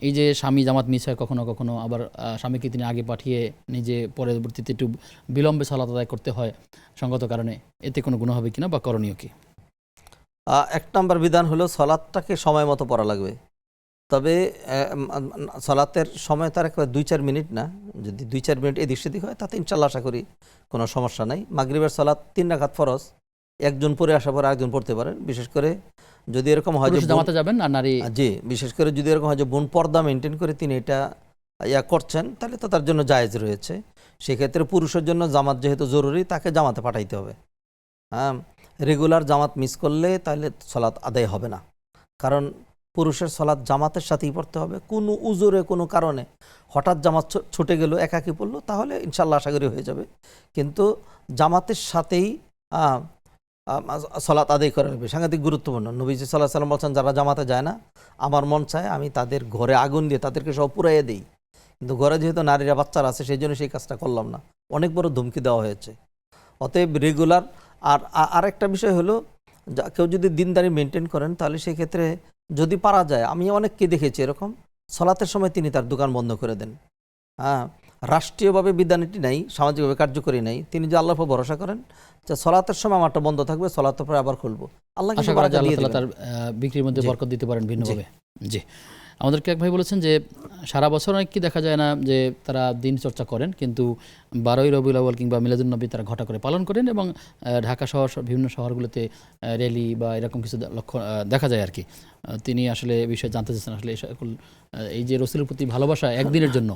এই যে স্বামী জামাত মিস হয় কখনো কখনো, আবার স্বামীকে তিনি আগে পাঠিয়ে নিজে পরবর্তীতে একটু বিলম্বে সালাত আদায় করতে হয় সঙ্গত কারণে, এতে কোনো গুনাহ হবে কিনা বা করণীয় কি? এক নম্বর বিধান হলো সলাৎটাকে সময় মতো পড়া লাগবে। তবে সলাতের সময় তার একবার 2-4 মিনিট না, যদি 2-4 মিনিট এদিক সেদিক হয় তাতে ইনশাল্লাহ আশা করি কোনো সমস্যা নাই। মাগরিবের সলাত 3 রাকাত ফরজ, একজন পড়ে আসার পর আরেকজন পড়তে পারেন। বিশেষ করে যদি এরকম হয় যে জামাতে যাবেন আর নারী, জি, বিশেষ করে যদি এরকম হয় যে বোন পর্দা মেনটেন করে তিনি এটা করছেন, তাহলে তো তার জন্য জায়েজ রয়েছে। সেক্ষেত্রে পুরুষের জন্য জামাত যেহেতু জরুরি, তাকে জামাতে পাঠাইতে হবে। হ্যাঁ, রেগুলার জামাত মিস করলে তাহলে সলাৎ আদায় হবে না, কারণ পুরুষের সলাৎ জামাতের সাথেই পড়তে হবে। কোনো উজুরে কোনো কারণে হঠাৎ জামাত ছুটে গেল, একাকি পড়লো, তাহলে ইনশাল্লাহ আশা করি হয়ে যাবে। কিন্তু জামাতের সাথেই সলাৎ আদায় করা হবে, সাংঘাতিক গুরুত্বপূর্ণ। নবীজি সাল্লাল্লাহু আলাইহি ওয়াসাল্লাম বলছেন, যারা জামাতে যায় না, আমার মন চায় আমি তাদের ঘরে আগুন দিয়ে তাদেরকে সব পুরাইয়ে দিই, কিন্তু ঘরে যেহেতু নারীরা বাচ্চারা আছে সেই জন্য সেই কাজটা করলাম না। অনেক বড় ধমকি দেওয়া হয়েছে। অতএব রেগুলার। আর আরেকটা বিষয় হলো, কেউ যদি দিনদারি মেনটেন করেন তাহলে সেক্ষেত্রে যদি পারা যায়, আমি অনেককে দেখেছি এরকম, সলাতের সময় তিনি তার দোকান বন্ধ করে দেন। হ্যাঁ, রাষ্ট্রীয়ভাবে বিধানটি নাই, সামাজিকভাবে কার্যকরী নাই, তিনি যে আল্লাহর উপর ভরসা করেন যে সলাতের সময় আমারটা বন্ধ থাকবে, সলাতের পরে আবার খুলবো, আল্লাহ আশা করা যায় আল্লাহ তাআলা তার বিক্রির মধ্যে বরকত দিতে পারেন ভিন্নভাবে। জি, আমাদেরকে এক ভাই বলেছেন যে সারা বছর অনেক কি দেখা যায় না যে তারা দিন চর্চা করেন, কিন্তু 12ই রবিউল আউয়াল কিংবা মিলাদুন্নবী তারা ঘটা করে পালন করেন, এবং ঢাকা শহর বিভিন্ন শহরগুলোতে র্যালি বা এরকম কিছু লক্ষ্য দেখা যায় আর কি। তিনি আসলে এই বিষয়ে জানতে চাচ্ছেন আসলে এই যে রাসূলের প্রতি ভালোবাসা একদিনের জন্য,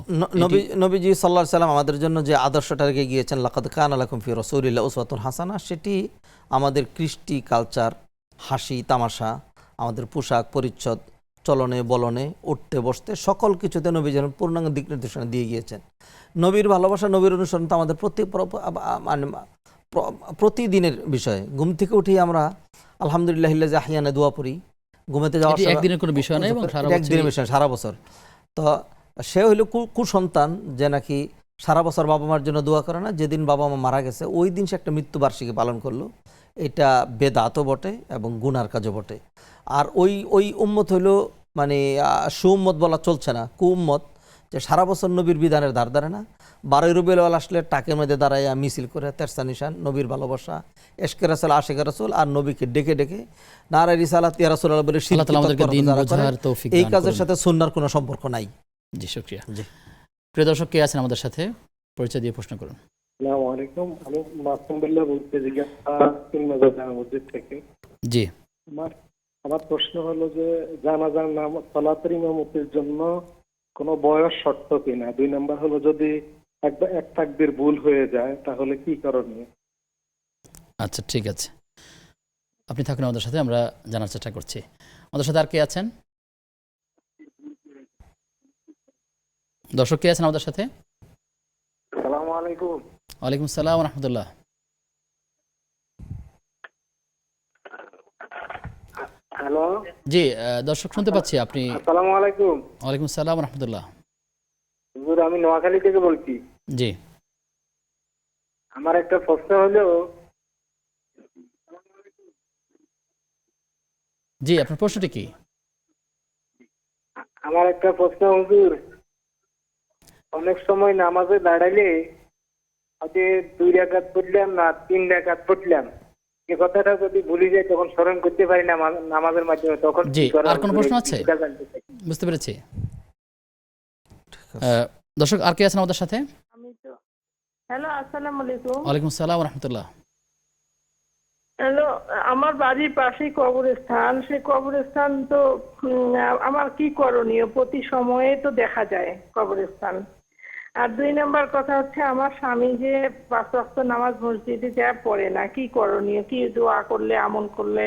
নবীজি সাল্লাল্লাহু আলাইহি ওয়াসাল্লাম আমাদের জন্য যে আদর্শটা রেখে গিয়েছেন, লাকাদ কানা লাকুম ফি রাসূলিল্লাহি উসওয়াতুন হাসানাহ, সেটি আমাদের কৃষ্টি কালচার, হাসি তামাশা, আমাদের পোশাক পরিচ্ছদ, চলনে বলনে, উঠতে বসতে সকল কিছুতে নবী যেন পূর্ণাঙ্গ দিক নির্দেশনা দিয়ে গিয়েছেন। নবীর ভালোবাসা, নবীর অনুসরণ তো আমাদের প্রতিদিনের বিষয়। ঘুম থেকে উঠেই আমরা আলহামদুলিল্লাহিল্লাযী আহইয়ানা দোয়া পড়ি, ঘুমাতে যাওয়ার সময় একদিনের কোনো বিষয় নয় এবং একদিনের বিষয়, সারা বছর। তো সে হইল কুসন্তান যে নাকি সারা বছর বাবা মার জন্য দোয়া করে না, যেদিন বাবা মা মারা গেছে ওই দিন সে একটা মৃত্যুবার্ষিকী পালন করলো, এটা বেদাতও বটে এবং গুনার কাজও বটে। আর ওই উম্মত হইলো মানে সুউম্মত বলা চলছে না, কুউম্মত, যে সারা বছর নবীর বিধানের ধার ধারে না, 12 রবিউল আউয়াল আসলে টাকের মধ্যে দাঁড়াইয়া মিছিল করে তেরসা নিশান, নবীর ভালোবাসা, এশকে রাসূল, আশিকে রাসূল আর নবীকে ডেকে ডেকে নারে রিসালাত ইয়া রাসূলুল্লাহ বলে আল্লাহ তাআলা আমাদেরকে দিন বোঝার তৌফিক দান এই করুন। কাজের সাথে সুন্নাহর কোনো সম্পর্ক নাই। জি, শুকরিয়া। জি। প্রিয় দর্শক, কে আছেন আমাদের সাথে? পরিচয় দিয়ে প্রশ্ন করুন। আসসালামু আলাইকুম, আমি মাসুম বিল্লাহ বলতে জিজ্ঞাসা মসজিদ থেকে। জি। আমার প্রশ্ন হলো যে জানাজার নাম সালাতের ইমামতির জন্য কোনো বয়স শর্ত কিনা? 2 নাম্বার হলো যদি এক তাকবীর ভুল হয়ে যায় তাহলে কি করণীয়? আচ্ছা, ঠিক আছে, আপনি থাকুন আমাদের সাথে, আমরা জানার চেষ্টা করছি। আমাদের সাথে আর কে আছেন? দর্শক কে আছেন আমাদের সাথে? আসসালামু আলাইকুম। ওয়ালাইকুম আসসালাম ওয়া রাহমাতুল্লাহ। হ্যালো, জি, দর্শক শুনতে পাচ্ছি। আপনি? আসসালামু আলাইকুম। ওয়ালাইকুম আসসালাম ওয়া রাহমাতুল্লাহ। হুজুর, আমি নোয়াখালী থেকে বলছি। জি। আমার একটা প্রশ্ন হলো, জি, আপনার প্রশ্নটি কি? হুজুর, অনেক সময় নামাজে দাঁড়াইলে আজকে 2 রাকাত পড়লাম না 3 রাকাত পড়লাম, এই কথাটা যদি ভুলে যাই তখন স্মরণ করতে পারি না নামাজের মাধ্যমে, তখন জি, কি করা আর কোনো হুজুর? প্রশ্ন আছে? এটা জানতে চাই। বুঝতে পেরেছি। দর্শক আর কে আছেন আমাদের সাথে? হ্যালো, আসসালামু আলাইকুম। ওয়ালাইকুম আসসালাম ওয়া রাহমাতুল্লাহ। হ্যালো, আমার বাড়ির পাশেই কবরস্থান, সেই কবরস্থান তো আমার কি করণীয়? প্রতি সময়ে তো দেখা যায় কবরস্থান। আর 2 নাম্বার কথা হচ্ছে, আমার স্বামী যে 5 ওয়াক্ত নামাজ মসজিদে যা পড়ে না, কি করণীয়? কি দোয়া করলে, আমল করলে?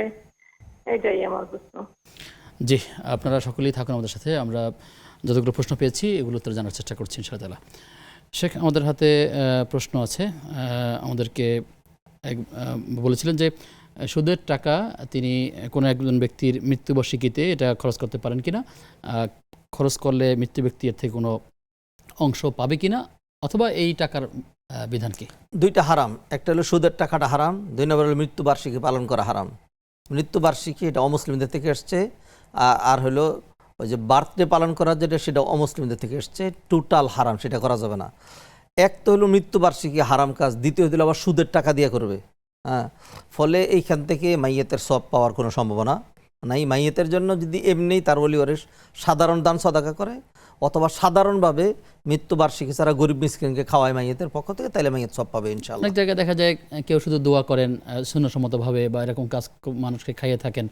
এটাই আমার প্রশ্ন। জি, আপনারা সকলেই থাকুন আমাদের সাথে, আমরা যতগুলো প্রশ্ন পেয়েছি এগুলো উত্তর জানার চেষ্টা করছি ইনশাআল্লাহ। শেখ, আমাদের হাতে প্রশ্ন আছে। আমাদেরকে বলেছিলেন যে সুদের টাকা তিনি কোনো একজন ব্যক্তির মৃত্যুবার্ষিকীতে এটা খরচ করতে পারেন কিনা, খরচ করলে মৃত্যু ব্যক্তি এর থেকে কোনো অংশ পাবে কিনা, অথবা এই টাকার বিধান কি? 2টা হারাম। একটা হলো সুদের টাকাটা হারাম, 2 নম্বর হলো মৃত্যুবার্ষিকী পালন করা হারাম। মৃত্যুবার্ষিকী এটা অমুসলিমদের থেকে এসছে, আর হলো ওই যে বার্থডে পালন করা যেটা সেটা অমুসলিমদের থেকে এসছে, টোটাল হারাম, সেটা করা যাবে না। এক তো হলো মৃত্যুবার্ষিকী হারাম কাজ, দ্বিতীয় হলো আবার সুদের টাকা দিয়ে করবে। হ্যাঁ, ফলে এইখান থেকে মাইয়েতের সব পাওয়ার কোনো সম্ভাবনা নাই। মাইয়েতের জন্য যদি এমনি তার ওলি ওয়ারিস সাধারণ দান সদাকা করে, অথবা সাধারণভাবে মৃত্যুবার্ষিকী ছাড়া গরিব মিসকিনকে খাওয়ায় মাইয়েতের পক্ষ থেকে, তাহলে মাইয়েত সব পাবে ইনশাআল্লাহ। অনেক জায়গায় দেখা যায় কেউ শুধু দোয়া করেন সুন্নতসম্মতভাবে, বা এরকম কাজ মানুষকে খাইয়ে থাকেন,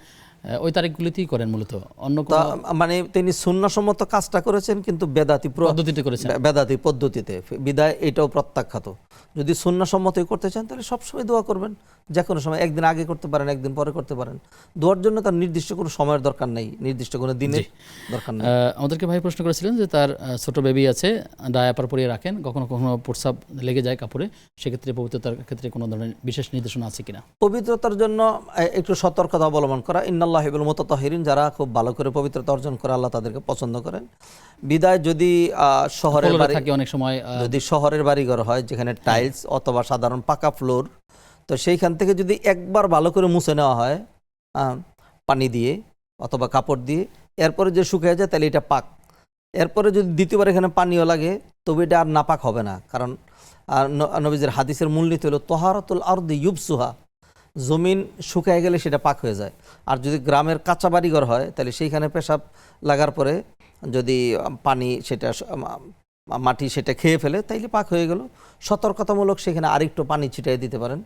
ওই তারিখগুলিতেই করেন মূলত। অন্য মানে তিনি সুন্নাহসম্মত কাজটা করেছেন, কিন্তু বেদাতি পদ্ধতিতে করেছেন, বেদাতি পদ্ধতিতে, বিদায় এটাও প্রত্যাখ্যাত। যদি সুন্নাহসম্মতই করতে চান তাহলে সবসময় দোয়া করবেন, যে কোনো সময়, একদিন আগে করতে পারেন, একদিন পরে করতে পারেন। দোয়ার জন্য তার নির্দিষ্ট কোনো সময়ের দরকার নেই, নির্দিষ্ট কোনো দিনের দরকার নেই। আমাদেরকে ভাই প্রশ্ন করেছিলেন যে তার ছোট বেবি আছে, ডায়াপার পরিয়ে রাখেন, কখনো কখনো প্রস্রাব লেগে যায় কাপড়ে, সেক্ষেত্রে পবিত্রতার ক্ষেত্রে কোনো ধরনের বিশেষ নির্দেশনা আছে কিনা? পবিত্রতার জন্য একটু সতর্কতা অবলম্বন করা। ইন্নাল্লাহ হিবুল মুতাতাহহিরিন, যারা খুব ভালো করে পবিত্রতা অর্জন করে আল্লাহ তাদেরকে পছন্দ করেন। বিদায় যদি শহরের বাড়ি থাকে, অনেক সময় যদি শহরের বাড়িঘর হয় যেখানে টাইলস অথবা সাধারণ পাকা ফ্লোর, তো সেইখান থেকে যদি একবার ভালো করে মুছে নেওয়া হয় পানি দিয়ে অথবা কাপড় দিয়ে, এরপরে যে শুকিয়ে যায় তাহলে এটা পাক। এরপরে যদি দ্বিতীয়বার এখানে পানিও লাগে তবে এটা আর নাপাক হবে না, কারণ নবীজির হাদিসের মূলনীতি হলো তহারাতুল আরদি ইউবসুহা, জমিন শুকিয়ে গেলে সেটা পাক হয়ে যায়। আর যদি গ্রামের কাঁচা বাড়িঘর হয় তাহলে সেইখানে পেশাব লাগার পরে যদি পানি সেটা মাটি সেটা খেয়ে ফেলে তাইলে পাক হয়ে গেল। সতর্কতামূলক সেখানে আরেকটু পানি ছিটিয়ে দিতে পারেন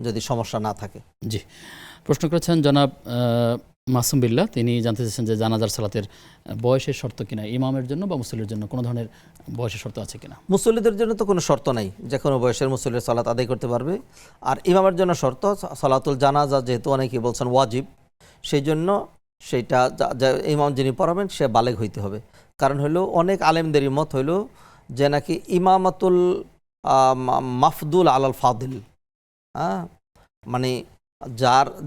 যদি সমস্যা না থাকে। জি, প্রশ্ন করেছেন জনাব মাসুম বিল্লাহ, তিনি জানতে চাইছেন যে জানাজার সালাতের বয়সের শর্ত কিনা, ইমামের জন্য বা মুসল্লির জন্য কোনো ধরনের বয়সের শর্ত আছে কিনা? মুসল্লিদের জন্য তো কোনো শর্ত নাই, যে কোনো বয়সের মুসল্লির সালাত আদায় করতে পারবে। আর ইমামের জন্য শর্ত সালাতুল জানাজা, যেহেতু অনেকেই বলছেন ওয়াজিব, সেই জন্য সেইটা ইমাম যিনি পড়াবেন সে বালেগ হইতে হবে। কারণ হলো অনেক আলেমদেরই মত হইল যে নাকি ইমামাতুল মাফদুল আলাল ফাদিল, মানে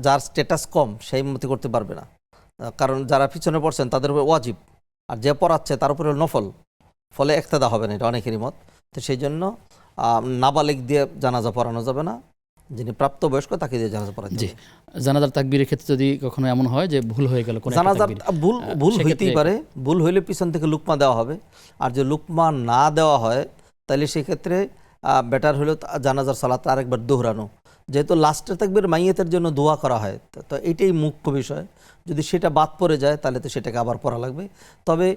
যার স্ট্যাটাস কম সেই মতো করতে পারবে না, কারণ যারা পিছনে পড়ছেন তাদের উপর ওয়াজিব, আর যে পড়াচ্ছে তার উপরে নফল, ফলে একতেদা হবে না, এটা অনেকেরই মত। তো সেই জন্য নাবালিগ দিয়ে জানাজা পড়ানো যাবে না, যিনি প্রাপ্তবয়স্ক তাকে দিয়ে জানাজা পড়ানো জি, যাবে। জানাজার তাকবীরের ক্ষেত্রে যদি কখনো এমন হয় যে ভুল হয়ে গেল, কোনো একটা জানাজার তাকবীর, ভুল সেক্ষেত্রে হইতেই পারে, ভুল হইলে পিছন থেকে লুকমা দেওয়া হবে। আর যে লুকমা না দেওয়া হয় তাহলে সেক্ষেত্রে বেটার হলো জানাজার সালাত আরেকবার দোহরানো, যেহেতু লাস্টের তাকবীর মাইয়াতের জন্য দোয়া করা হয়, তো এটাই মুখ্য বিষয়। যদি সেটা বাদ পড়ে যায় তাহলে তো সেটাকে আবার পড়া লাগবে। তবে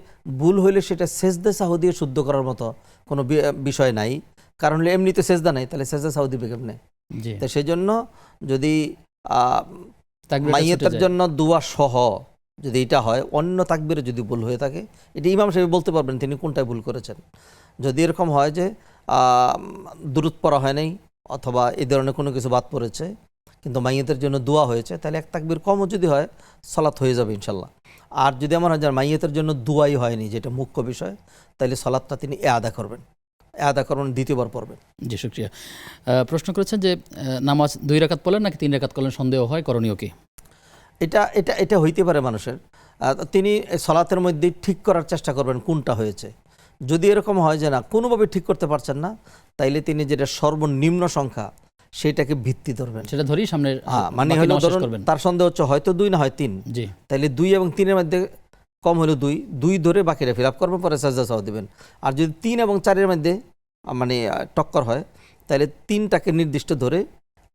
ভুল হইলে সেটা সেজদে সাহু দিয়ে শুদ্ধ করার মতো কোনো বিষয় নাই, কারণ হলে এমনিতে সেজদা নাই, তাহলে সেজদে সাহু দিবে কেমনে? জি, তো সেই জন্য যদি তাকবীরটা মাইয়াতের ছুটে যায়। জন্য দোয়া সহ যদি এটা হয়, অন্য তাকবীরে যদি ভুল হয়ে থাকে, এটা ইমাম সাহেব বলতে পারবেন তিনি কোনটায় ভুল করেছেন। যদি এরকম হয় যে দুরূদ পড়া হয় নাই অথবা এই ধরনের কোনো কিছু বাদ পড়েছে কিন্তু মাইয়াতের জন্য দোয়া হয়েছে, তাহলে এক তাকবীর কমও যদি হয় সালাত হয়ে যাবে ইনশাল্লাহ। আর যদি আমার হয় যে মাইয়াতের জন্য দোয়াই হয়নি, যেটা মুখ্য বিষয়, তাহলে সালাতটা তিনি আদা করবেন, আদা করবেন, দ্বিতীয়বার পড়বেন। জি, শুকরিয়া। প্রশ্ন করেছেন যে নামাজ 2 রাকাত পড়লেন নাকি 3 রাকাত করলেন, সন্দেহ হয়, করণীয় কি? এটা এটা এটা হইতে পারে মানুষের। তিনি সলাতের মধ্যেই ঠিক করার চেষ্টা করবেন কোনটা হয়েছে। যদি এরকম হয় যে না কোনোভাবে ঠিক করতে পারছেন না, তাইলে তিনি যেটা সর্বনিম্ন সংখ্যা সেটাকে ভিত্তি ধরবেন, সেটা ধরেই সামনে মানে বাকি হলো নামাজ শেষ ধরুন করবেন। তার সন্দেহ হচ্ছে হয়তো 2 না হয় 3, জি, তাইলে 2 এবং 3-এর মধ্যে কম হলো 2 ধরে বাকিটা ফিল আপ করবেন, পরে সাজদা সাহ দিবেন। আর যদি 3 এবং 4-এর মধ্যে মানে টক্কর হয়, তাহলে 3টাকে নির্দিষ্ট ধরে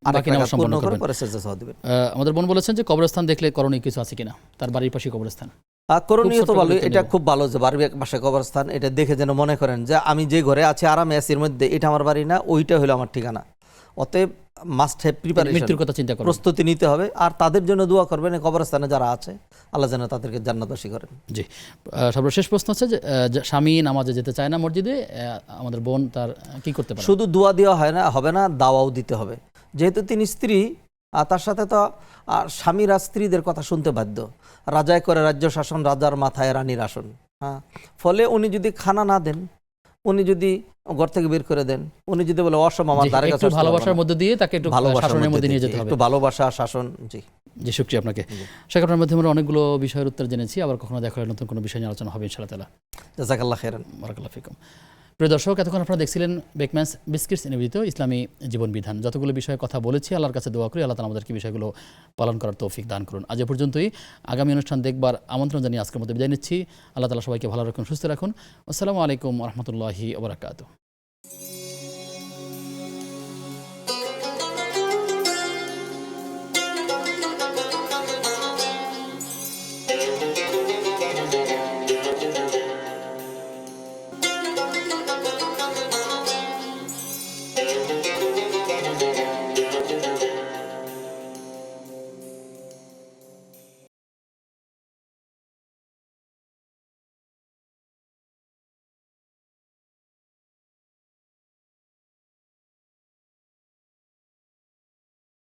বাকি নামাজ সম্পন্ন করবেন। পরে সাজদা সাহ দিবেন। আমাদের বোন বলেছেন যে কবরস্থান দেখলে করণীয় কিছু আছে কিনা, তার বাড়ির পাশে কবরস্থান। করণীয় খুব তো ছোট্ট ভালো, করে এটা নেব। খুব ভালো যে বাড়ির পাশে কবরস্থান, এটা দেখে যেন মনে করেন যে আমি যে ঘরে আছি আরামে আছি, এর মধ্যে এটা আমার বাড়ি না, ওইটা হলো আমার ঠিকানা। অতএব মাস্ট হ্যাভ প্রিপারেশন, মৃত্যুর কথা চিন্তা করবেন। প্রস্তুতি নিতে হবে। আর তাদের জন্য দোয়া করবেন এই কবরস্থানে যারা আছে, আল্লাহ যেন তাদেরকে জান্নাতবাসী করেন। জি, সর্বশেষ প্রশ্ন হচ্ছে যে স্বামী নামাজে যেতে চায় না মসজিদে, আমাদের বোন তার কি করতে পারে? শুধু দোয়া দেওয়া হবে না, দাওয়াও দিতে হবে। যেহেতু তিনি স্ত্রী, তার সাথে তো স্বামীরা স্ত্রীদের কথা শুনতে বাধ্য। রাজায় করে রাজ্য শাসন, রাজার মাথায় রানীর আসন। হ্যাঁ, ফলে উনি যদি খানা না দেন, উনি যদি ঘর থেকে বের করে দেন, উনি যদি বলে অসম আমার দ্বারের কাছে, একটু ভালোবাসার মধ্যে দিয়ে তাকে একটু শাসনের মধ্যে নিয়ে যেতে হবে, একটু ভালোবাসা শাসন। জি জি, শুকরিয়া আপনাকে। শেখ, আপনার মাধ্যমে আমরা অনেকগুলো বিষয়ের উত্তর জেনেছি। আবার কখনো দেখা হলে নতুন কোনো বিষয় নিয়ে আলোচনা হবে ইনশাআল্লাহ তাআলা। জাযাকাল্লাহ খাইরান। বারাকাল্লাহু ফিকুম। প্রিয় দর্শক, এতক্ষণ আপনারা দেখছিলেন বেকম্যানস বিস্কিটস নিবেদিত ইসলামী জীবন বিধান। যতগুলো বিষয়ে কথা বলেছি, আল্লাহর কাছে দোয়া করি আল্লাহ তাআলা আমাদেরকে বিষয়গুলো পালন করার তৌফিক দান করুন। আজ এ পর্যন্তই। আগামী অনুষ্ঠান দেখবার আমন্ত্রণ জানিয়ে আজকের মতো বিদায় নিচ্ছি। আল্লাহ তাআলা সবাইকে ভালো রাখুন, সুস্থ রাখুন। আসসালামু আলাইকুম ওয়া রাহমাতুল্লাহি ওয়া বারাকাতুহু।